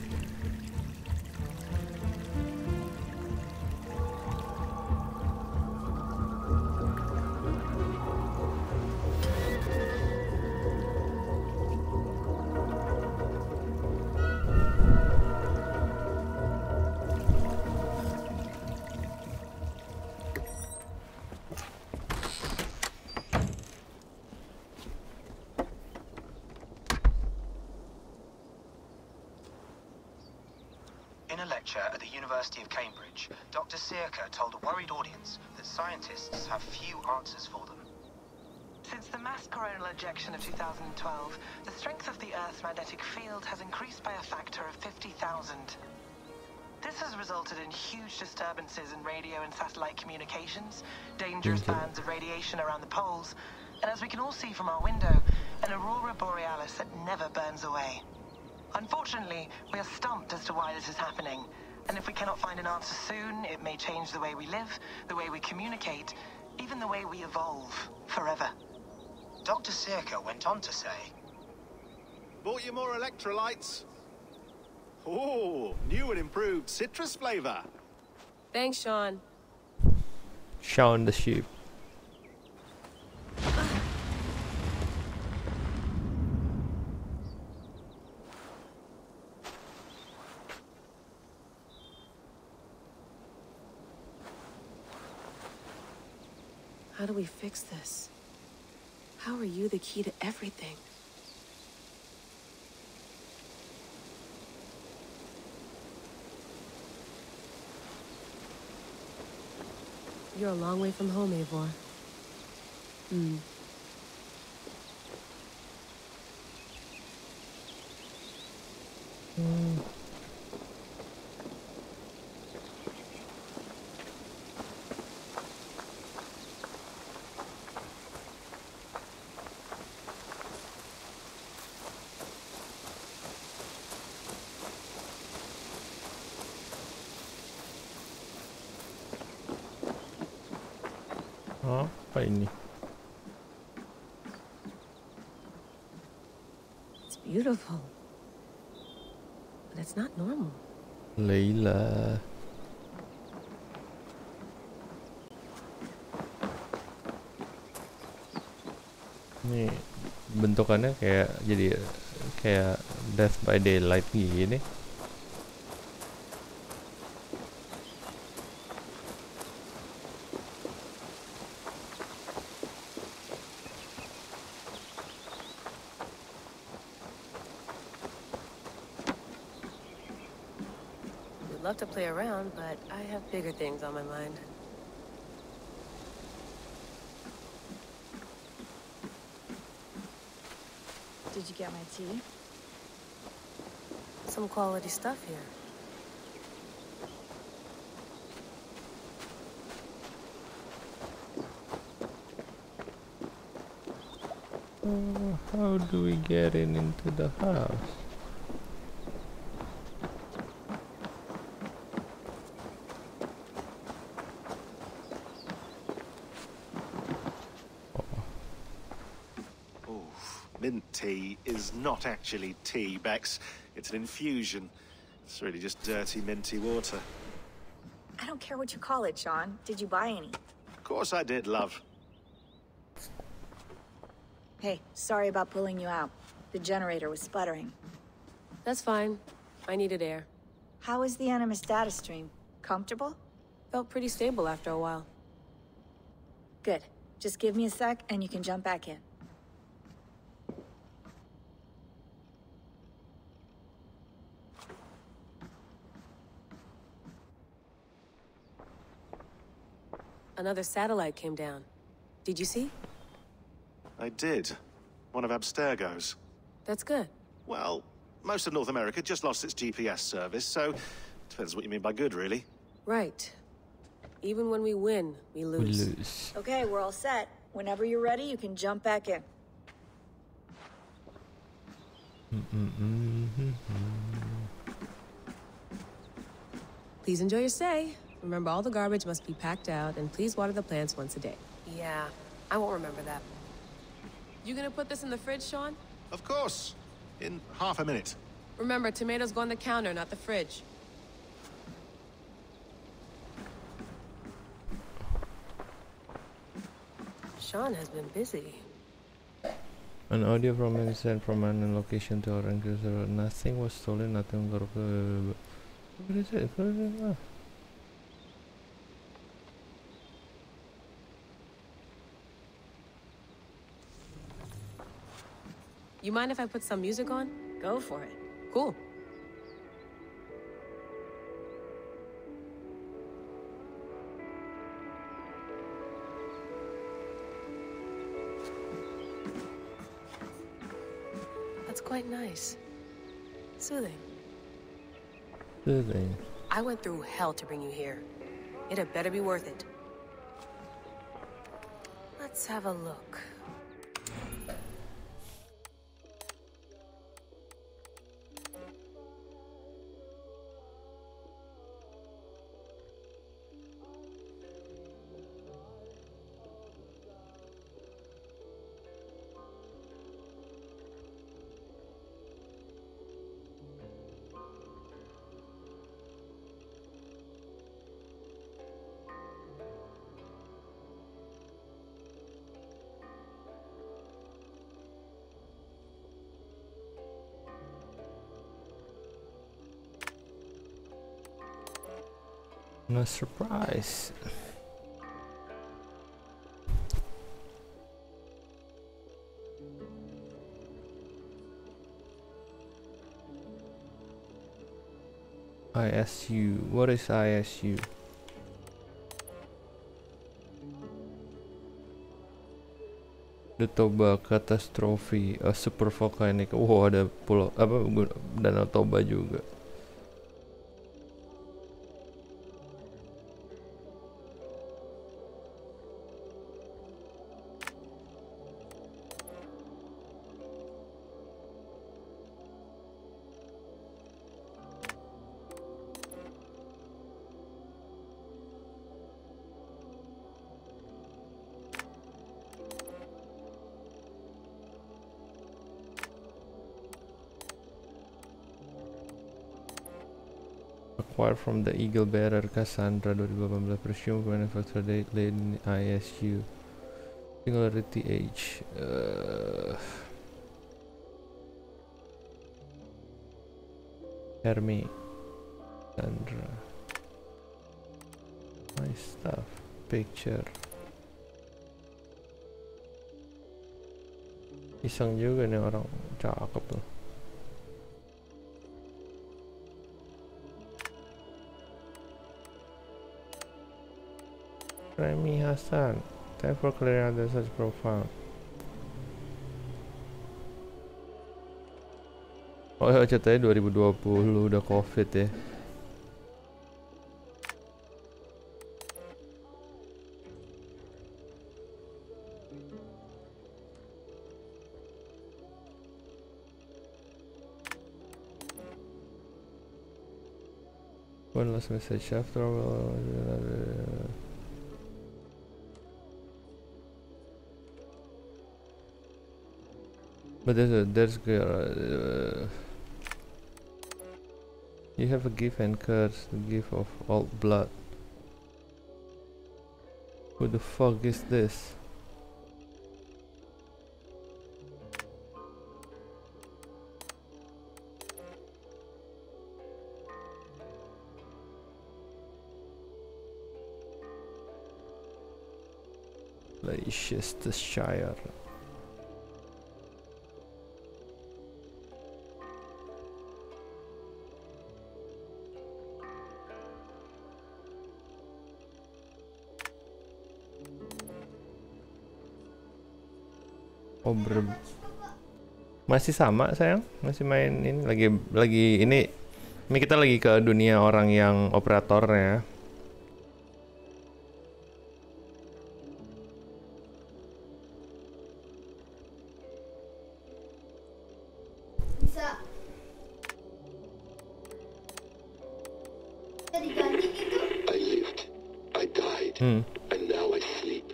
In a lecture at the University of Cambridge, Dr. Searca told a worried audience that scientists have few answers for them. Since the mass coronal ejection of 2012, the strength of the Earth's magnetic field has increased by a factor of 50,000. This has resulted in huge disturbances in radio and satellite communications, dangerous bands of radiation around the poles, and as we can all see from our window, an aurora borealis that never burns away. Unfortunately, we are stumped as to why this is happening, and if we cannot find an answer soon, it may change the way we live, the way we communicate, even the way we evolve, forever. Dr. Searca went on to say, Bought you more electrolytes? Oh, new and improved citrus flavor. Thanks, Sean. Sean the sheep. How do we fix this? How are you the key to everything? You're a long way from home, Eivor. Apa ini? It's beautiful. It's not normal. Layla. Ini bentukannya kayak jadi kayak Death by Daylight gini. Would love to play around, but I have bigger things on my mind. Did you get my tea? Some quality stuff here. How do we get into the house? Mint tea is not actually tea, Bex. It's an infusion. It's really just dirty, minty water. I don't care what you call it, Sean. Did you buy any? Of course I did, love. Hey, sorry about pulling you out. The generator was sputtering. That's fine. I needed air. How was the Animus data stream? Comfortable? Felt pretty stable after a while. Good. Just give me a sec and you can jump back in. Another satellite came down. Did you see? I did. One of Abstergo's. That's good. Well, most of North America just lost its GPS service, so depends what you mean by good, really. Right. Even when we win, we lose. Okay, we're all set. Whenever you're ready, you can jump back in. Please enjoy your stay. Remember, all the garbage must be packed out, and please water the plants once a day. Yeah, I won't remember that. You gonna put this in the fridge, Sean? Of course. In half a minute. Remember, tomatoes go on the counter, not the fridge. Sean has been busy. An audio from an sent from an location to our user. Nothing was stolen, nothing got. What is it? You mind if I put some music on? Go for it. Cool. That's quite nice. Soothing. Soothing. I went through hell to bring you here. It had better be worth it. Let's have a look. No surprise. ISU. What is ISU? The Toba Catastrophe, a super volcanic. Oh, ada pulau apa danau Toba juga. acquired from the Eagle Bearer Cassandra 2018. Presumed manufacture date late in ISU. Singularity age. Hermi. Cassandra. My stuff. Picture. Iseng juga nih orang, cakep loh. Remy Hassan, thanks for clearing out such profound. Oh ya, ceritanya 2020 udah COVID ya. One last message after but there's you have a gift and curse, the gift of all blood. Who the fuck is this? Leicestershire. Masih sama sayang, masih main ini lagi ini kita lagi ke dunia orang yang operatornya. Bisa diganti gitu. I lived, I died, and now I sleep.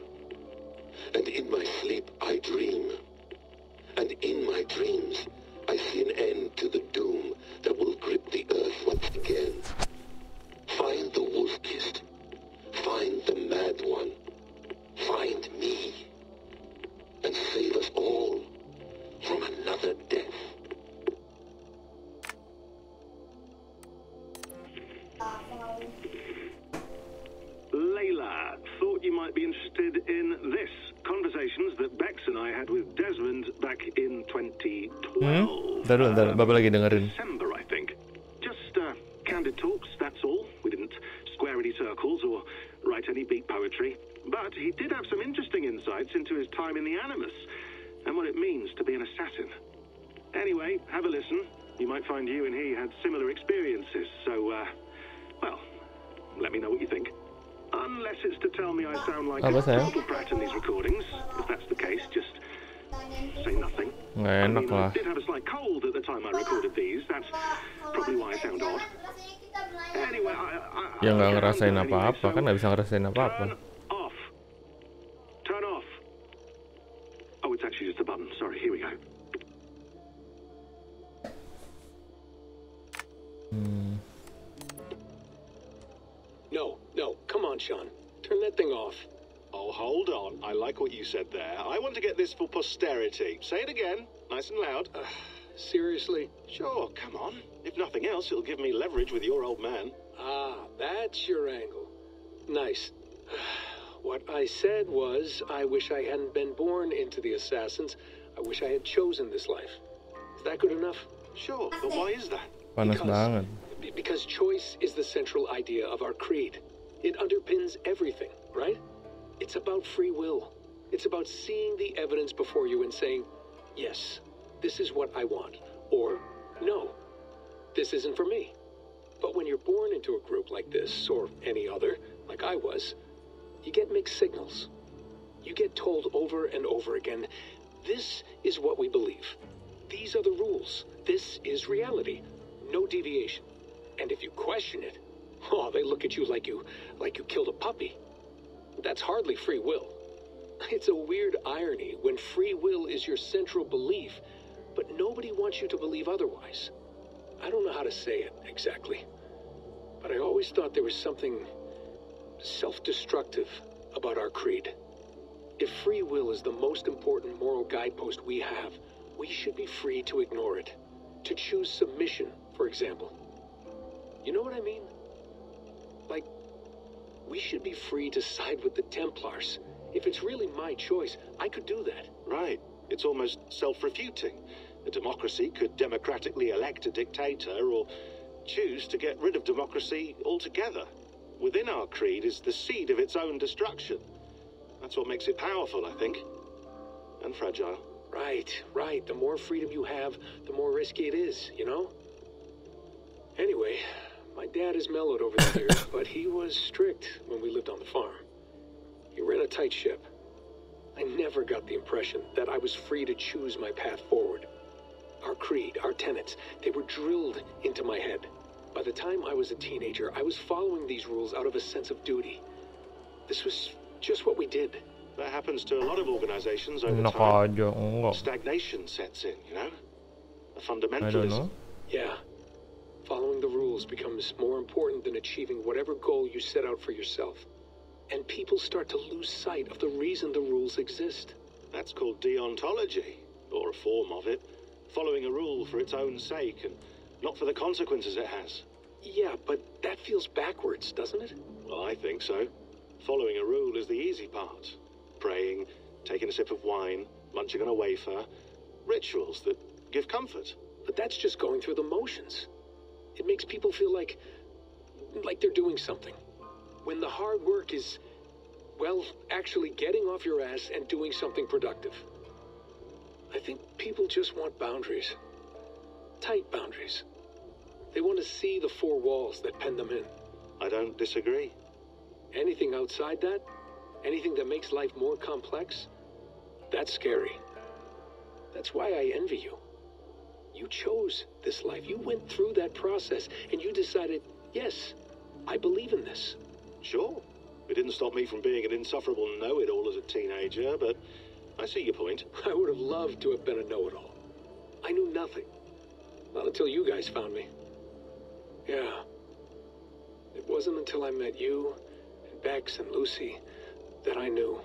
And in my sleep I dream. And in my dreams, I see an end to the doom that will grip the earth once again. Find the wolf-kissed. Find the mad one. Find me. And save us all from another death. Layla, thought you might be interested in this. Conversations that Bex and I had with Desmond back in 2012. Bapak lagi dengerin. December, I think. Just candid talks, that's all. We didn't square any circles or write any beat poetry. But he did have some interesting insights into his time in the Animus and what it means to be an assassin. Anyway, have a listen. You might find you and he had similar experiences. So, well, let me know what you think. Unless it's to tell me I sound like a total brat in these recordings. If that's the case, just say nothing. Nggak enak lah. I did have a slight cold at the time I recorded these. That's probably why I sound odd. Anyway, Ya nggak ngerasain apa-apa, kan nggak bisa ngerasain apa-apa. Turn off. Oh, it's actually just a button. Sorry, here we go. No, come on, Sean. Turn that thing off. Oh, hold on. I like what you said there. I want to get this for posterity. Say it again, nice and loud. Seriously? Sure, come on. If nothing else, it'll give me leverage with your old man. Ah, that's your angle. Nice. What I said was, I wish I hadn't been born into the Assassins. I wish I had chosen this life. Is that good enough? Sure, but why is that? Panas banget. Because choice is the central idea of our creed. It underpins everything, right? It's about free will. It's about seeing the evidence before you and saying, yes, this is what I want. Or, no, this isn't for me. But when you're born into a group like this, or any other, like I was, you get mixed signals. You get told over and over again, this is what we believe. These are the rules. This is reality. No deviation. And if you question it, oh, they look at you like you killed a puppy. That's hardly free will. It's a weird irony when free will is your central belief, but nobody wants you to believe otherwise. I don't know how to say it exactly, but I always thought there was something self-destructive about our creed. If free will is the most important moral guidepost we have, we should be free to ignore it. To choose submission, for example. You know what I mean? Like, we should be free to side with the Templars. If it's really my choice, I could do that. Right. It's almost self-refuting. A democracy could democratically elect a dictator or choose to get rid of democracy altogether. Within our creed is the seed of its own destruction. That's what makes it powerful, I think. And fragile. Right. The more freedom you have, the more risky it is, you know? Anyway, my dad has mellowed over the years, but he was strict when we lived on the farm. He ran a tight ship. I never got the impression that I was free to choose my path forward. Our creed, our tenets, they were drilled into my head. By the time I was a teenager, I was following these rules out of a sense of duty. This was just what we did. That happens to a lot of organizations over Enak time. aja, enggak. Stagnation sets in, you know? A I don't fundamentalism. know. Yeah. Following the rules becomes more important than achieving whatever goal you set out for yourself. And people start to lose sight of the reason the rules exist. That's called deontology, or a form of it. Following a rule for its own sake and not for the consequences it has. Yeah, but that feels backwards, doesn't it? Well, I think so. Following a rule is the easy part. Praying, taking a sip of wine, munching on a wafer. Rituals that give comfort. But that's just going through the motions. It makes people feel like they're doing something. When the hard work is, well, actually getting off your ass and doing something productive. I think people just want boundaries. Tight boundaries. They want to see the four walls that pen them in. I don't disagree. Anything outside that, anything that makes life more complex, that's scary. That's why I envy you. You chose this life. You went through that process and you decided, yes, I believe in this. Sure. It didn't stop me from being an insufferable know-it-all as a teenager, but I see your point. I would have loved to have been a know-it-all. I knew nothing. Not until you guys found me. Yeah. It wasn't until I met you and Bex and Lucy that I knew.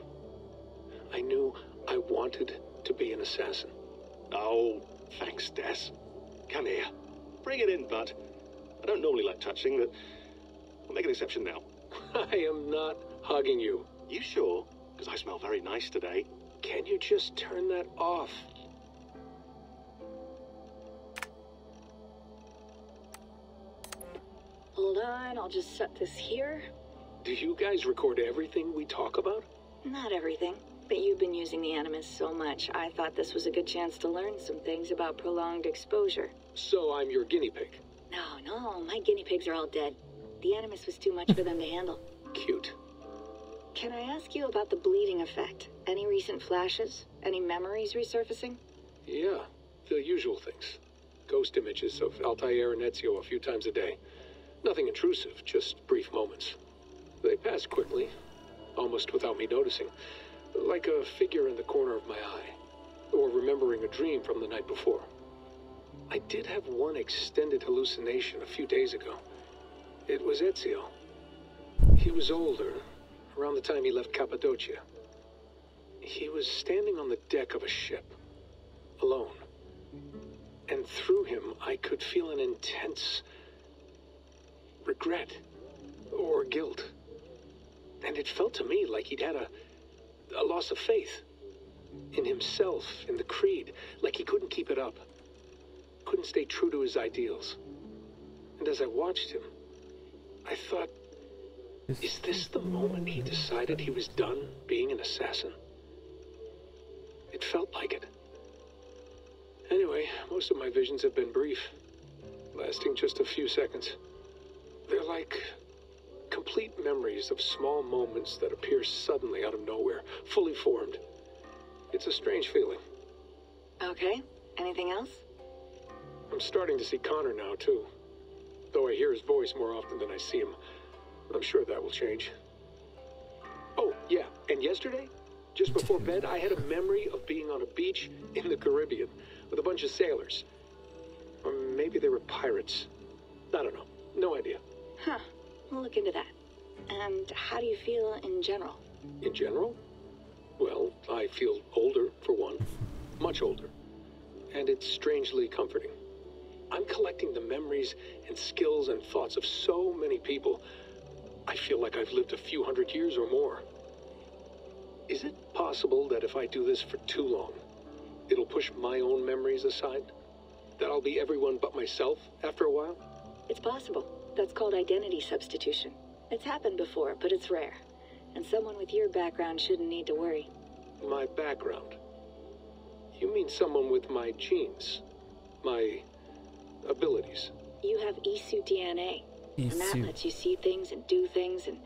I knew I wanted to be an assassin. Oh, thanks, Des. Come here. Bring it in, bud. I don't normally like touching, but I'll make an exception now. I am not hugging you. You sure? Because I smell very nice today. Can you just turn that off? Hold on, I'll just set this here. Do you guys record everything we talk about? Not everything, but you've been using the Animus so much, I thought this was a good chance to learn some things about prolonged exposure. So I'm your guinea pig? No, my guinea pigs are all dead. The Animus was too much for them to handle. Cute. Can I ask you about the bleeding effect? Any recent flashes? Any memories resurfacing? Yeah, the usual things. Ghost images of Altair and Ezio a few times a day. Nothing intrusive, just brief moments. They pass quickly, almost without me noticing. Like a figure in the corner of my eye. Or remembering a dream from the night before. I did have one extended hallucination a few days ago. It was Ezio. He was older, around the time he left Cappadocia. He was standing on the deck of a ship, alone. And through him, I could feel an intense regret or guilt. And it felt to me like he'd had a loss of faith in himself, in the creed, like he couldn't keep it up, couldn't stay true to his ideals. And as I watched him, I thought, is this the moment he decided he was done being an assassin? It felt like it. Anyway, most of my visions have been brief, lasting just a few seconds. They're like complete memories of small moments that appear suddenly out of nowhere, fully formed. It's a strange feeling. Okay, anything else? I'm starting to see Connor now, too. Though I hear his voice more often than I see him. I'm sure that will change. Oh, yeah, and yesterday, just before bed, I had a memory of being on a beach in the Caribbean with a bunch of sailors. Or maybe they were pirates. I don't know. No idea. Huh. We'll look into that. And how do you feel in general? In general? Well, I feel older, for one. Much older. And it's strangely comforting. I'm collecting the memories and skills and thoughts of so many people. I feel like I've lived a few hundred years or more. Is it possible that if I do this for too long, it'll push my own memories aside? That I'll be everyone but myself after a while? It's possible. That's called identity substitution. It's happened before, but it's rare. And someone with your background shouldn't need to worry. My background? You mean someone with my genes? My abilities? You have Isu DNA. And that lets you see things and do things and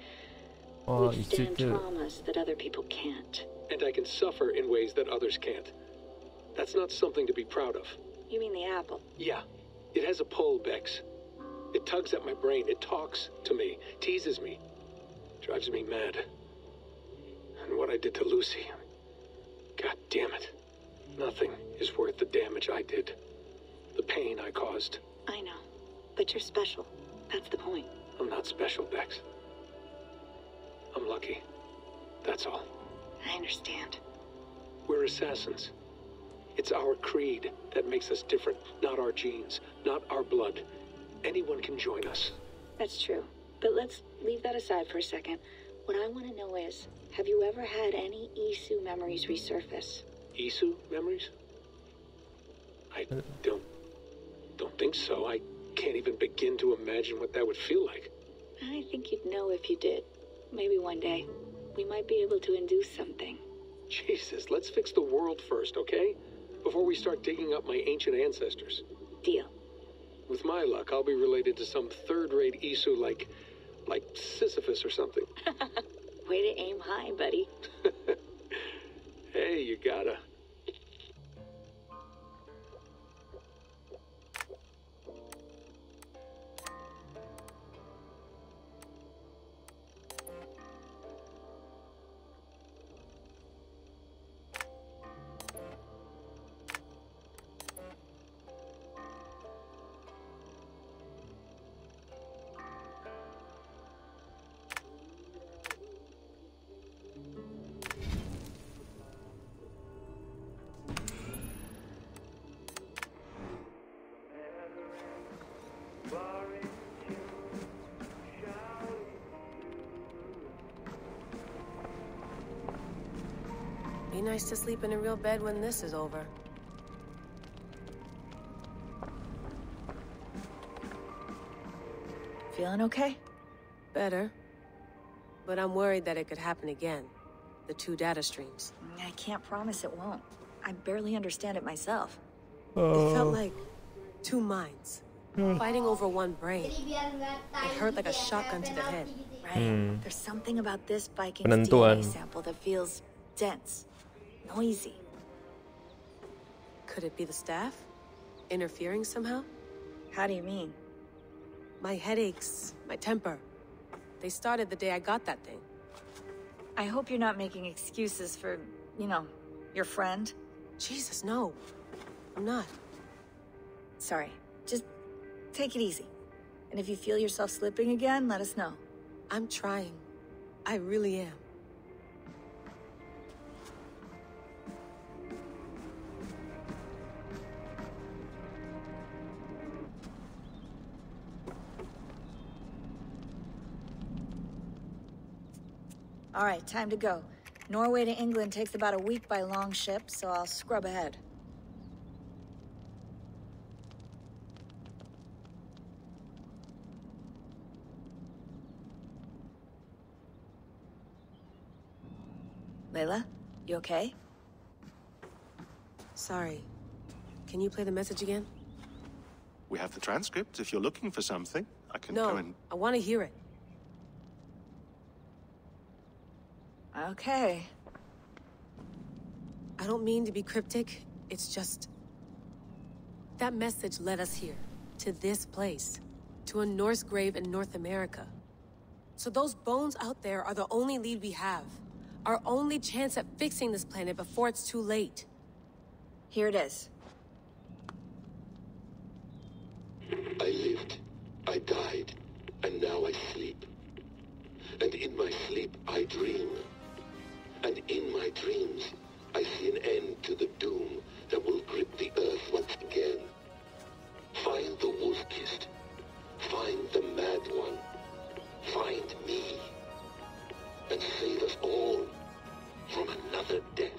withstand traumas that other people can't. And I can suffer in ways that others can't. That's not something to be proud of. You mean the apple? Yeah. It has a pull, Bex. It tugs at my brain. It talks to me. Teases me. Drives me mad. And what I did to Lucy... God damn it. Nothing is worth the damage I did. The pain I caused. I know. But you're special. That's the point. I'm not special, Bex. I'm lucky. That's all. I understand. We're assassins. It's our creed that makes us different, not our genes, not our blood. Anyone can join us. That's true. But let's leave that aside for a second. What I want to know is, have you ever had any Isu memories resurface? Isu memories? I don't think so. I can't even begin to imagine what that would feel like. I think you'd know if you did. Maybe one day, we might be able to induce something. Jesus, let's fix the world first, okay? Before we start digging up my ancient ancestors. Deal. With my luck, I'll be related to some third-rate Isu like Sisyphus or something. Way to aim high, buddy. Hey, you gotta. Be nice to sleep in a real bed when this is over. Feeling okay? Better. But I'm worried that it could happen again. The two data streams. I can't promise it won't. I barely understand it myself. It felt like two minds. Fighting over one brain. It hurt like a shotgun to the head. Right. There's something about this Viking's DNA sample that feels dense. Noisy. Could it be the staff? Interfering somehow? How do you mean? My headaches, my temper. They started the day I got that thing. I hope you're not making excuses for, you know, your friend. Jesus, no. I'm not. Sorry. Just take it easy. And if you feel yourself slipping again, let us know. I'm trying. I really am. All right, time to go. Norway to England takes about a week by long ship, so I'll scrub ahead. Layla, you okay? Sorry. Can you play the message again? We have the transcript. If you're looking for something, I can go and... No, I want to hear it. Okay. I don't mean to be cryptic. It's just... that message led us here. To this place. To a Norse grave in North America. So those bones out there are the only lead we have. Our only chance at fixing this planet before it's too late. Here it is. I lived, I died, and now I sleep. and in my sleep I dream. And in my dreams, I see an end to the doom that will grip the earth once again. Find the wolf-kissed. Find the mad one. Find me. And save us all from another death.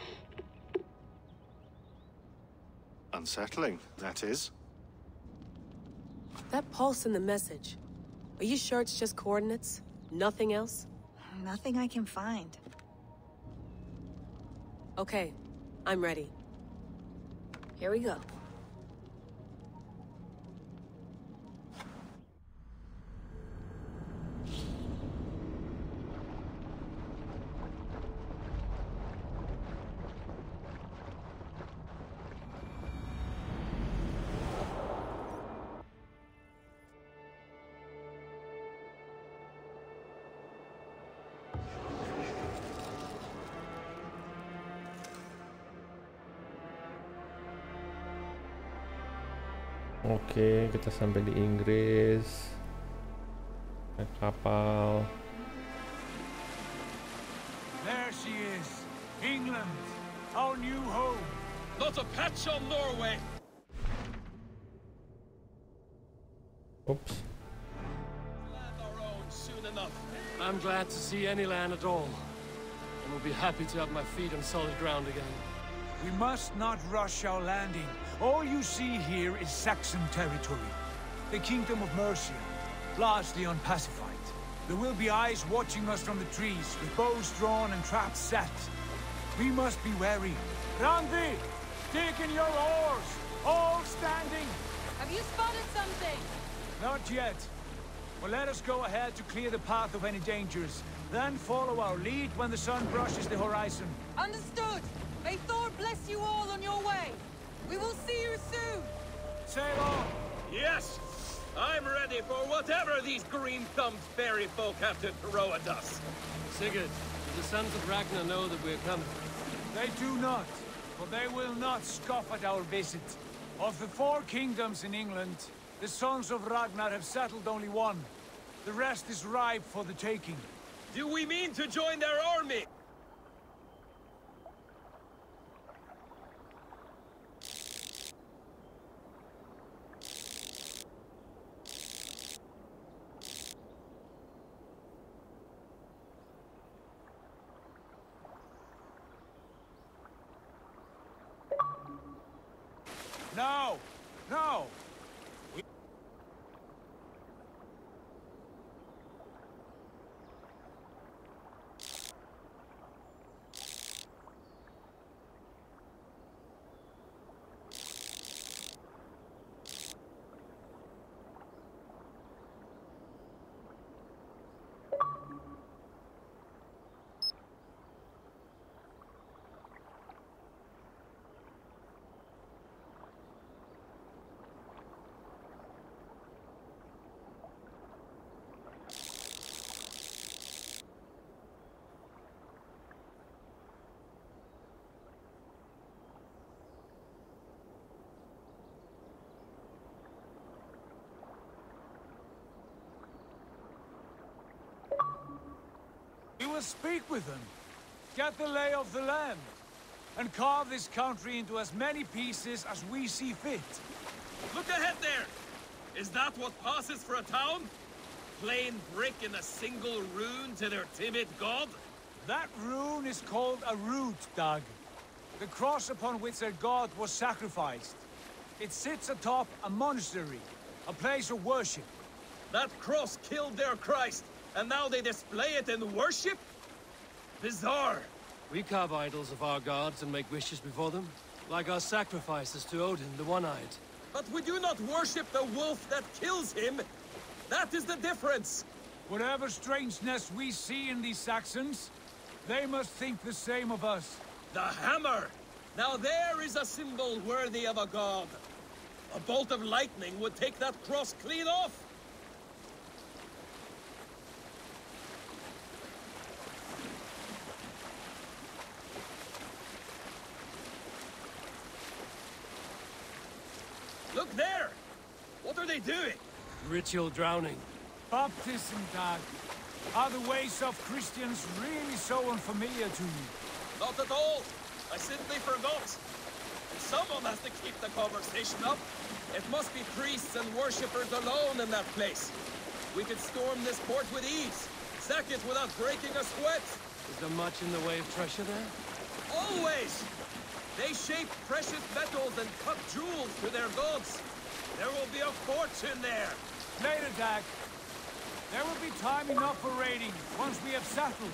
Unsettling, that is. That pulse in the message. Are you sure it's just coordinates? Nothing else? Nothing I can find. Okay, I'm ready. Here we go. Oke, kita sampai di Inggris. Naik kapal. There she is, England, our new home. Not a patch on Norway. Oops. Land our own soon enough. I'm glad to see any land at all, and will be happy to have my feet on solid ground again. We must not rush our landing. All you see here is Saxon territory. The Kingdom of Mercia, largely unpacified. There will be eyes watching us from the trees, with bows drawn and traps set. We must be wary. Randi, dig in your oars, all standing. Have you spotted something? Not yet. Well, let us go ahead to clear the path of any dangers. Then follow our lead when the sun brushes the horizon. Understood. May Thor bless you all on your way. We will see you soon. Sail on. Yes, I'm ready for whatever these green-thumbed fairy folk have to throw at us. Sigurd, do the sons of Ragnar know that we're coming? They do not, for they will not scoff at our visit. Of the 4 kingdoms in England, the sons of Ragnar have settled only one. The rest is ripe for the taking. Do we mean to join their army? No! No! We will speak with them, get the lay of the land, and carve this country into as many pieces as we see fit. Look ahead there! Is that what passes for a town? Plain brick in a single rune to their timid god? That rune is called a root, Doug. The cross upon which their god was sacrificed. It sits atop a monastery, a place of worship. That cross killed their Christ, and now they display it in worship? Bizarre. We carve idols of our gods and make wishes before them, like our sacrifices to Odin, the One-Eyed. But we do not worship the wolf that kills him. That is the difference. Whatever strangeness we see in these Saxons, they must think the same of us. The hammer! Now there is a symbol worthy of a god. A bolt of lightning would take that cross clean off. Look there! What are they doing? Ritual drowning. Baptism, Dad. Are the ways of Christians really so unfamiliar to you? Not at all. I simply forgot. Someone has to keep the conversation up. It must be priests and worshippers alone in that place. We could storm this port with ease. Sack it without breaking a sweat. Is there much in the way of treasure there? Always! They shape precious metals and cut jewels to their gods. There will be a fortune there. Later, Dag. There will be time enough for raiding once we have settled.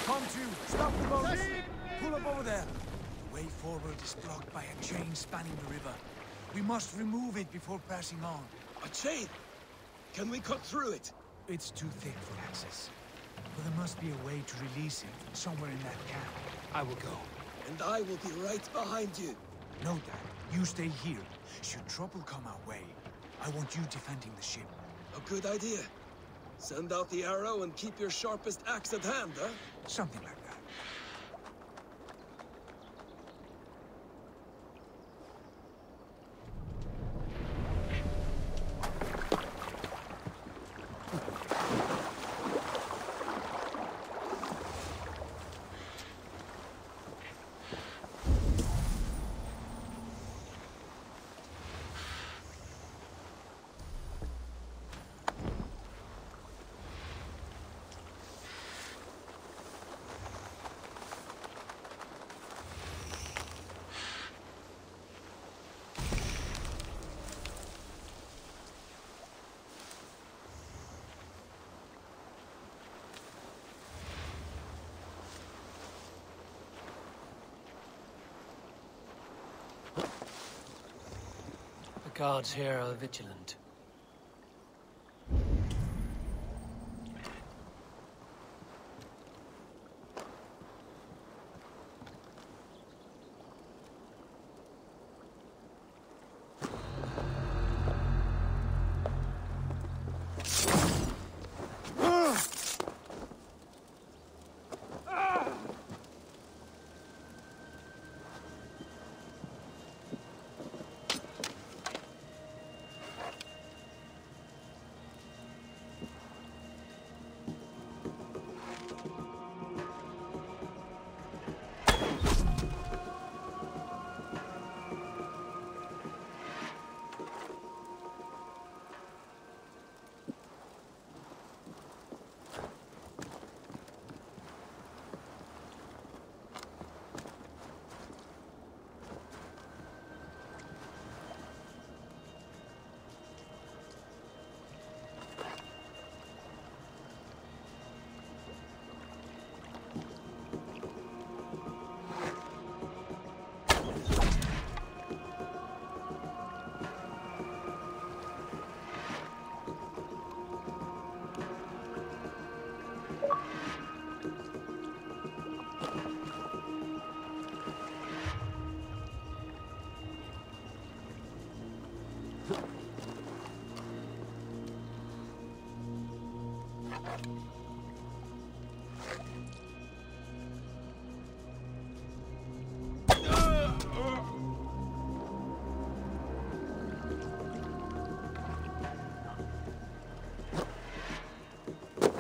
Come to, stop the boat. Pull up over there. The way forward is blocked by a chain spanning the river. We must remove it before passing on. A chain? Can we cut through it? It's too thick for access. But there must be a way to release it somewhere in that camp. I will go. And I will be right behind you. No, Dad. You stay here. Should trouble come our way, I want you defending the ship. A good idea. Send out the arrow and keep your sharpest axe at hand, huh? Something like that. The guards here are vigilant.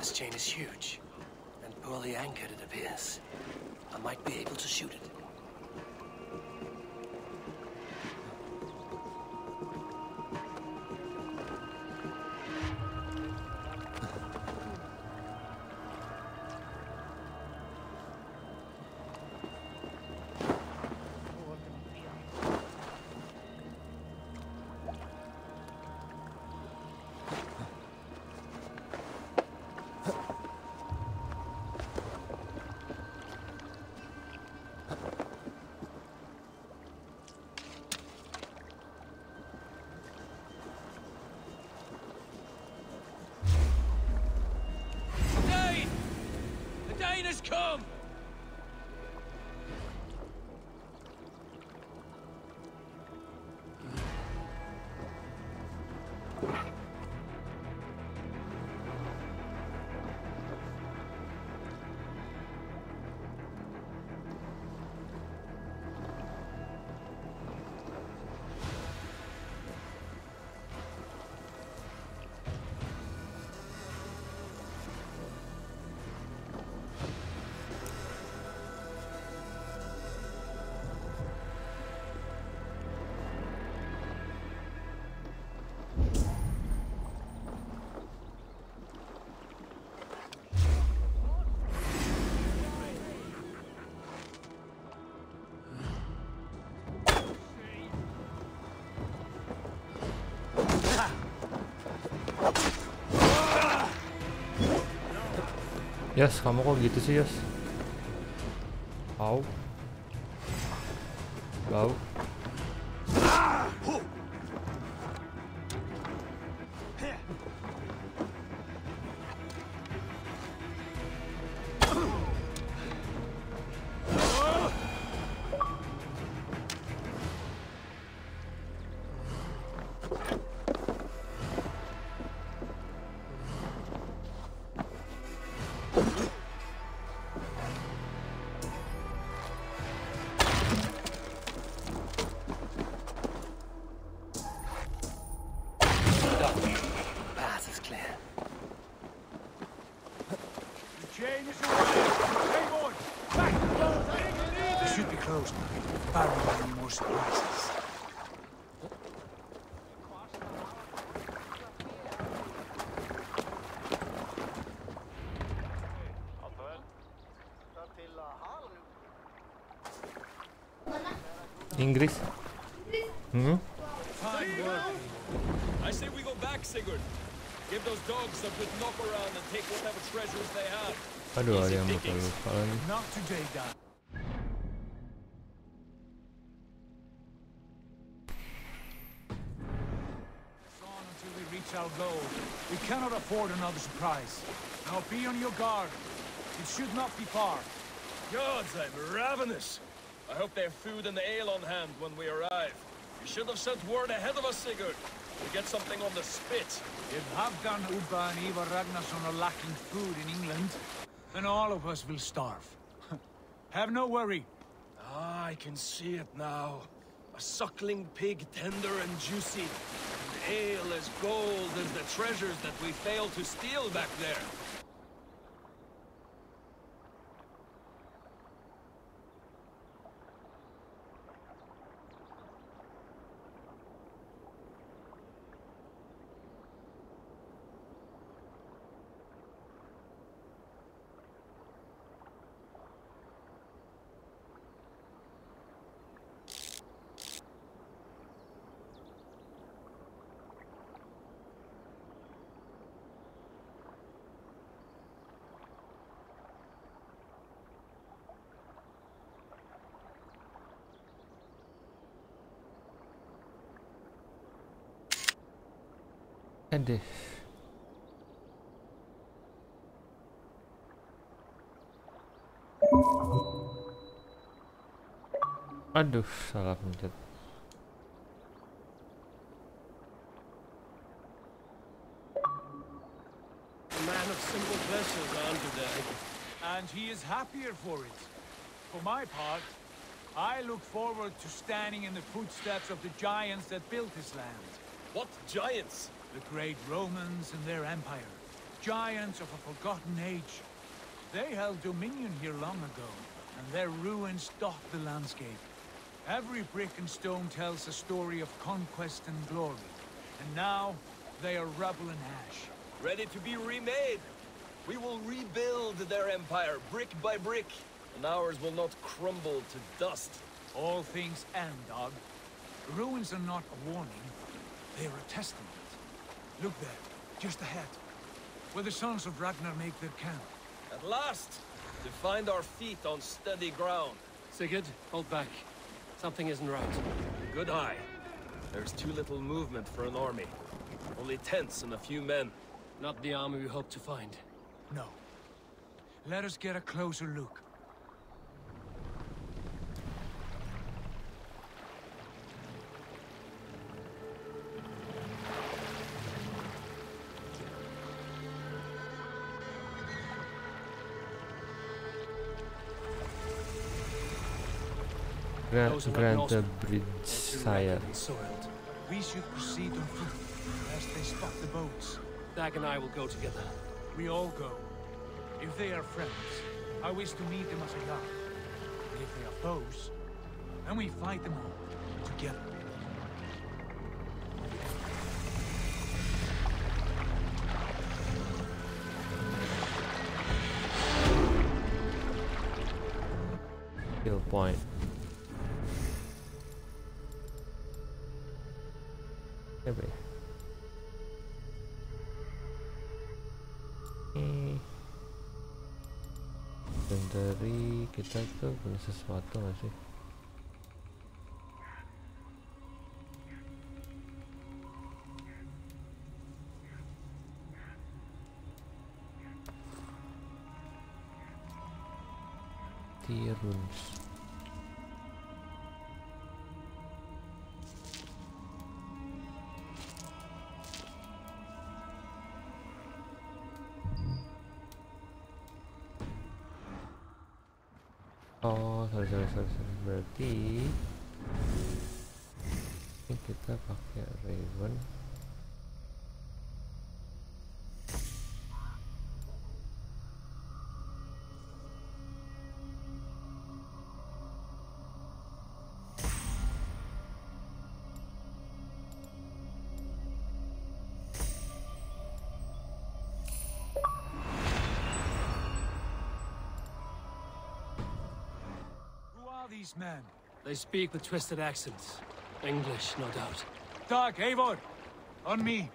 This chain is huge, and poorly anchored, it appears. I might be able to shoot it. Yas, kamu kok gitu sih, Yas? Au. Bau. Inggris. Fine, I say we go back, Sigurd. Give those dogs a good knock around and take whatever treasures they have. Aduh, ada yang bakal lupa lagi. Not today, Dad. On until we reach our goal. We cannot afford another surprise. Now be on your guard. It should not be far. Gods, I'm ravenous. I hope they have food and ale on hand when we arrive. You should have sent word ahead of us, Sigurd. To get something on the spit. If Halfdan, Ubba and Ivar Ragnarsson are lacking food in England, then all of us will starve. Have no worry. Ah, I can see it now. A suckling pig, tender and juicy. And ale as gold as the treasures that we failed to steal back there. Aduh. Aduh, salah pencet. A man of simple pleasures, Andrew. And he is happier for it. For my part, I look forward to standing in the footsteps of the giants that built this land. What giants? The great Romans and their empire. Giants of a forgotten age. They held dominion here long ago, and their ruins dot the landscape. Every brick and stone tells a story of conquest and glory. And now, they are rubble and ash. Ready to be remade. We will rebuild their empire, brick by brick. And ours will not crumble to dust. All things end, Dog. The ruins are not a warning. They are a testament. Look there, just ahead, where the sons of Ragnar make their camp. At last, to find our feet on steady ground. Sigurd, hold back. Something isn't right. Good eye. There's too little movement for an army. Only tents and a few men. Not the army we hope to find. No. Let us get a closer look. Grant the bridge saya. We should proceed on foot, lest they spot the boats. Dag and I will go together. We all go. If they are friends, I wish to meet them as a guide. If they are foes, then we fight them all, together. Kill point. Maybe. Dan dari kita tuh punya sesuatu nggak sih? Runes. Oh, sorry. Berarti ini kita pakai Raven. These men. They speak with twisted accents. English, no doubt. Doug, Eivor, on me.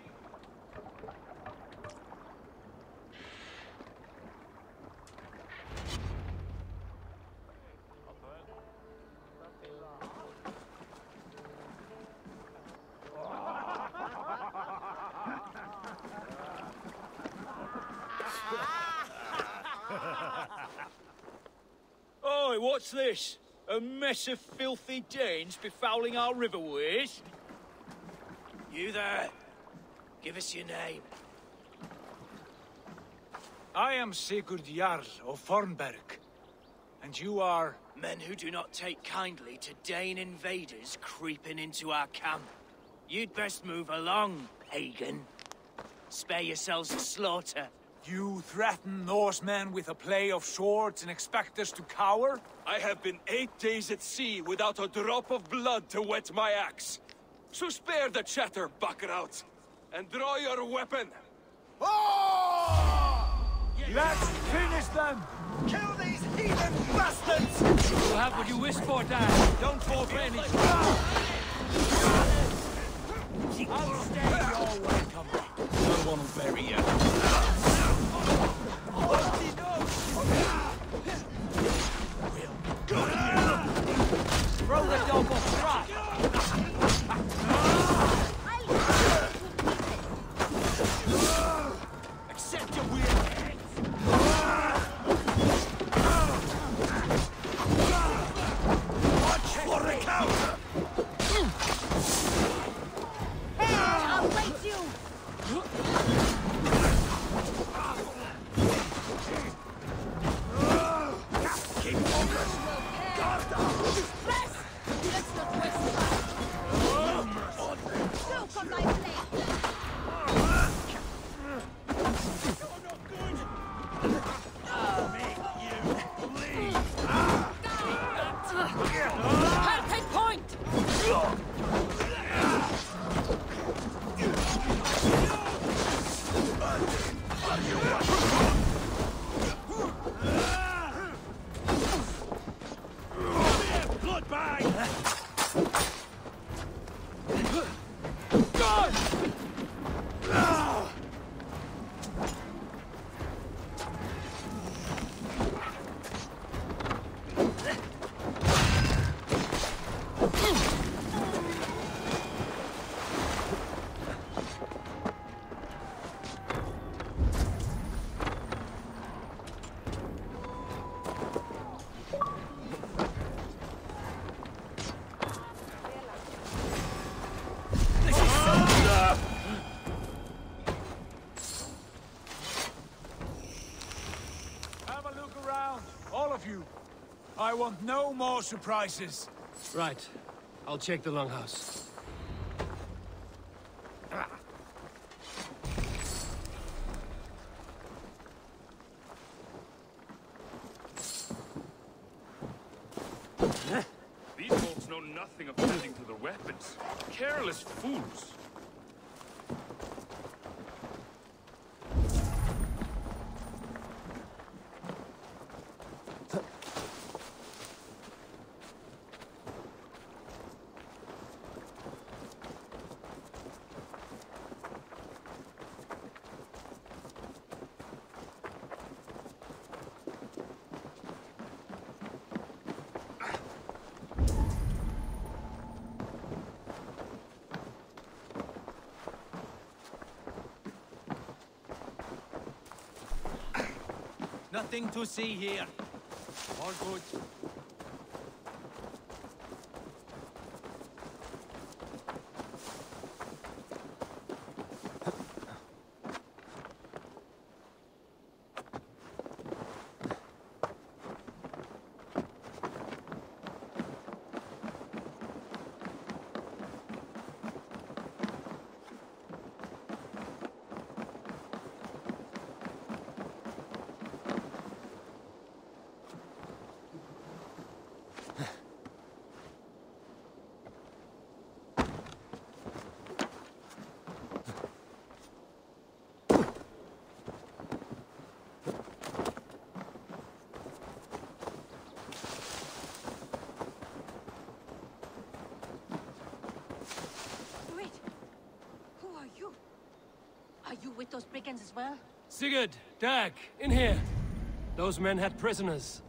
Oi, what's this? A mess of filthy Danes befouling our riverways? You there. Give us your name. I am Sigurd Jarl of Fornberg. And you are? Men who do not take kindly to Dane invaders creeping into our camp. You'd best move along, pagan. Spare yourselves the slaughter. You threaten Norsemen with a play of swords and expect us to cower? I have been 8 days at sea without a drop of blood to wet my axe. So spare the chatter, buckerout, and draw your weapon. Let's finish them! Kill these heathen bastards! You have what you wished for, Dad. Don't fall for any trap. I'll stay your welcome. No one will bury you. Throw the dog off track. Accept your weird heads. Watch for the counter! I'll wait you! Keep focused! Guard down! Rest! Let's not waste time! Look on my blade! Take point! Blood bag! I want no more surprises. Right. I'll check the longhouse. These folks know nothing of tending to their weapons. Careless fools. Nothing to see here. All good. With those brigands as well? Sigurd, Dag, in here. Those men had prisoners.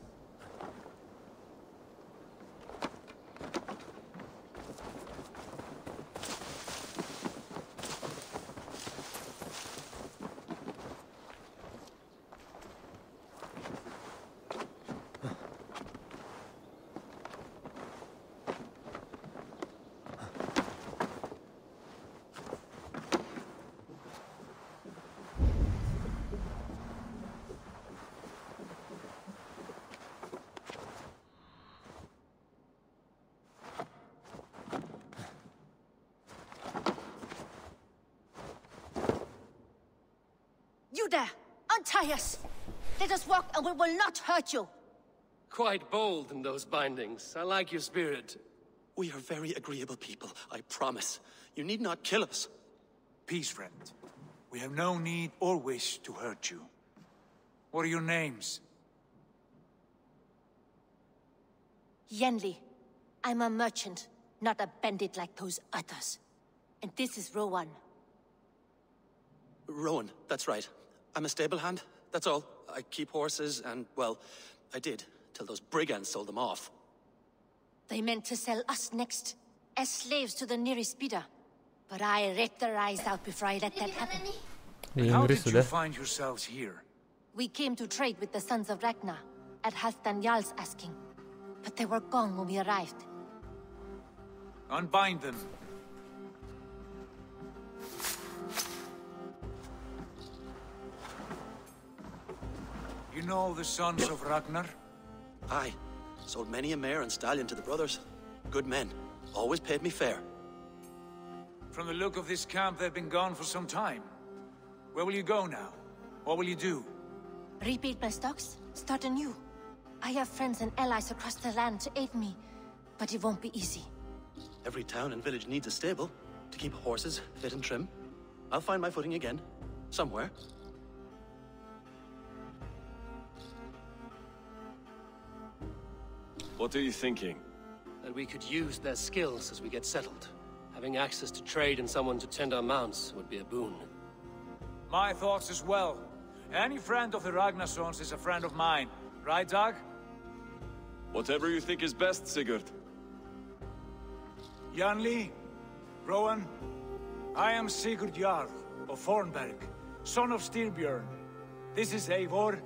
You there! Untie us! Let us walk and we will not hurt you! Quite bold in those bindings. I like your spirit. We are very agreeable people, I promise. You need not kill us. Peace, friend. We have no need or wish to hurt you. What are your names? Yenli. I'm a merchant, not a bandit like those others. And this is Rowan. Rowan, that's right. I'm a stable hand, that's all. I keep horses and, well, I did, till those brigands sold them off. They meant to sell us next, as slaves to the nearest bidder. But I ripped their eyes out before I let that happen. How did you find yourselves here? We came to trade with the sons of Ragnar, at Halfdan Jarl's asking. But they were gone when we arrived. Unbind them. You know the sons of Ragnar? Aye. Sold many a mare and stallion to the brothers. Good men. Always paid me fair. From the look of this camp, they've been gone for some time. Where will you go now? What will you do? Rebuild my stocks, start anew. I have friends and allies across the land to aid me, but it won't be easy. Every town and village needs a stable to keep horses fit and trim. I'll find my footing again, somewhere. What are you thinking? That we could use their skills as we get settled. Having access to trade and someone to tend our mounts would be a boon. My thoughts as well. Any friend of the Ragnarsons is a friend of mine. Right, Dag? Whatever you think is best, Sigurd. Janli, Rowan, I am Sigurd Jarl of Fornberg, son of Styrbjörn. This is Eivor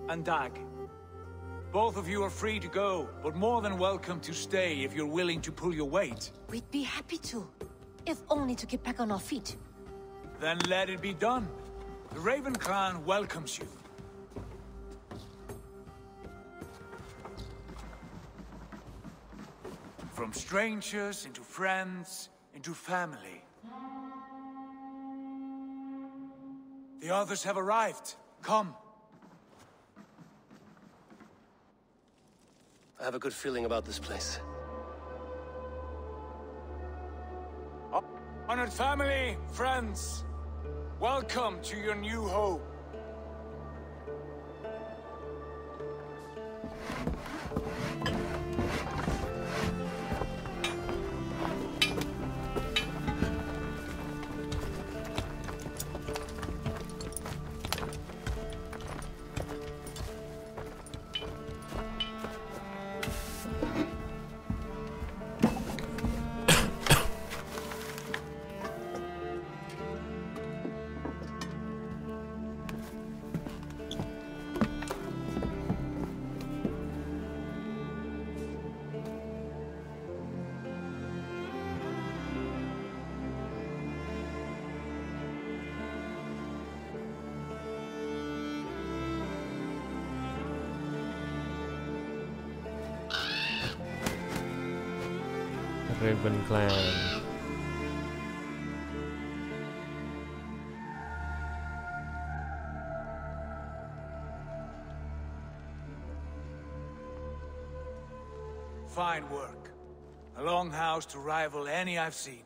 and Dag. Both of you are free to go, but more than welcome to stay if you're willing to pull your weight. We'd be happy to, if only to get back on our feet. Then let it be done. The Raven clan welcomes you. From strangers into friends, into family. The others have arrived. Come. I have a good feeling about this place. Honored family, friends, welcome to your new home. Raven Clan. Fine work. A longhouse to rival any I've seen.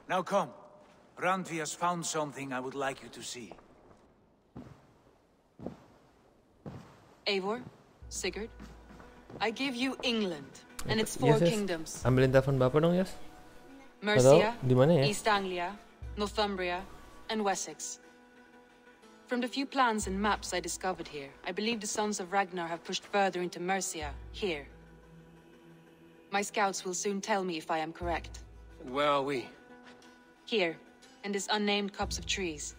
Now come. Randvi has found something I would like you to see. Eivor, Sigurd, I give you England and its four kingdoms. Ambilin telepon Bapak dong, Yas. Mercia, di mana ya? East Anglia, Northumbria, and Wessex. From the few plans and maps I discovered here, I believe the Sons of Ragnar have pushed further into Mercia, here. My scouts will soon tell me if I am correct. And where are we? Here, in this unnamed copse of trees.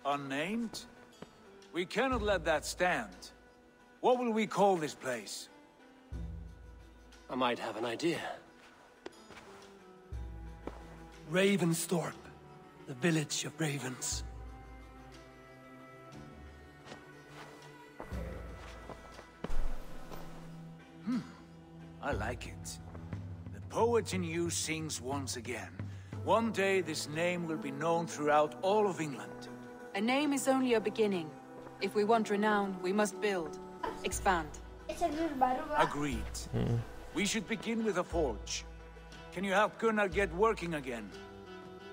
Unnamed? We cannot let that stand. What will we call this place? I might have an idea. Ravensthorpe, the village of ravens. I like it. The poet in you sings once again. One day this name will be known throughout all of England. A name is only a beginning. If we want renown, we must build, expand. Agreed. We should begin with a forge. Can you help Gunnar get working again?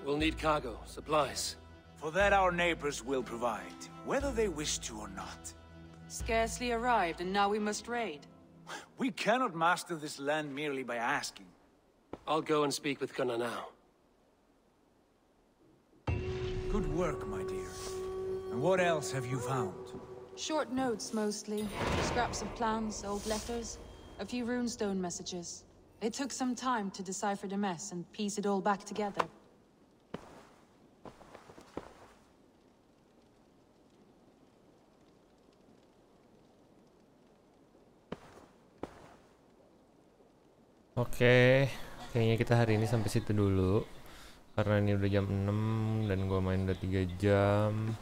We'll need cargo, supplies. For that our neighbors will provide, whether they wish to or not. Scarcely arrived, and now we must raid. We cannot master this land merely by asking. I'll go and speak with Gunnar now. Good work, my dear. And what else have you found? Short notes, mostly. Scraps of plans, old letters, a few runestone messages. It took some time to decipher the mess and piece it all back together. Oke, kayaknya kita hari ini sampai situ dulu. Karena ini udah jam 6 dan gua main udah 3 jam.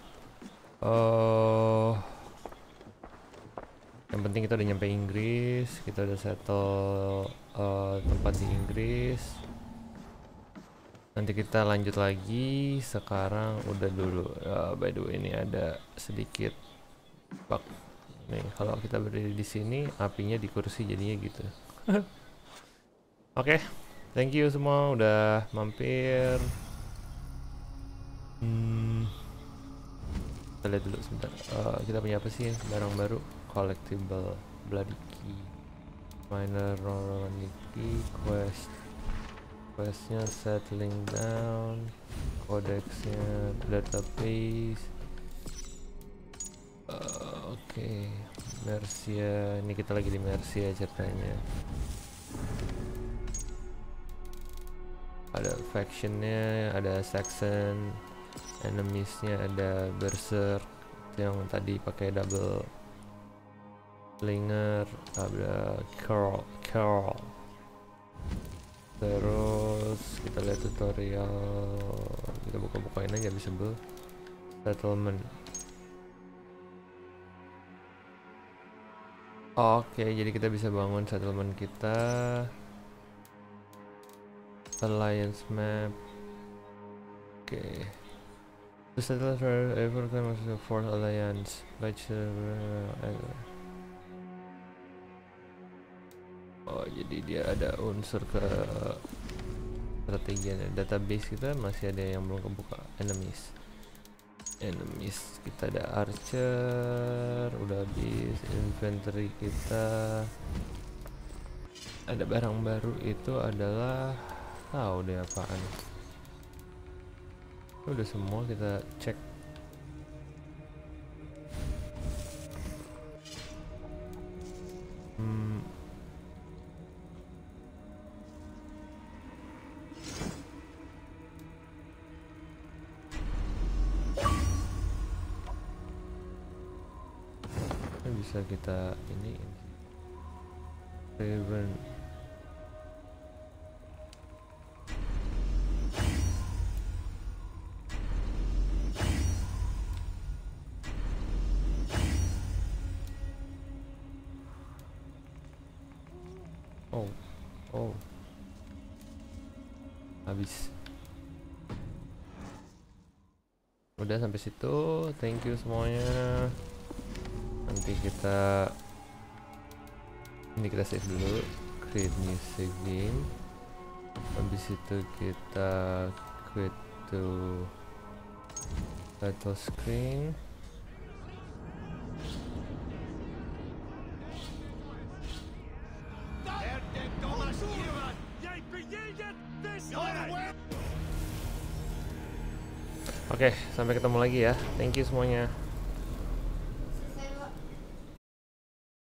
Yang penting kita udah nyampe Inggris, kita udah settle tempat di Inggris. Nanti kita lanjut lagi. Sekarang udah dulu. By the way, ini ada sedikit bug. Nih, kalau kita berdiri di sini, apinya di kursi jadinya gitu. Oke, thank you semua udah mampir. Kita lihat dulu sebentar. Kita punya apa sih barang baru? Collectible, bloody key, minor key, questnya settling down, kodexnya database. Oke, Mercia. Ini kita lagi di Mercia ceritanya. Ada factionnya, ada Saxon, enemiesnya ada Berserk yang tadi pakai double slinger, ada Carl. Terus kita lihat tutorial, kita buka-bukain aja bisa sebel. Settlement. Oke, jadi kita bisa bangun settlement kita. Alliance map. Oke. To settle ever can masuk fourth alliance. Oh, jadi dia ada unsur ke strateginya. Database kita masih ada yang belum kebuka. Enemies kita ada archer, udah habis. Inventory kita ada barang baru, itu adalah tahu deh apaan. Udah semua kita cek. Bisa kita ini Raven. Oh. Habis. Udah sampai situ. Thank you semuanya. Nanti kita save dulu. Create new save game. Habis itu kita create to title screen. Oke, sampai ketemu lagi ya. Thank you semuanya.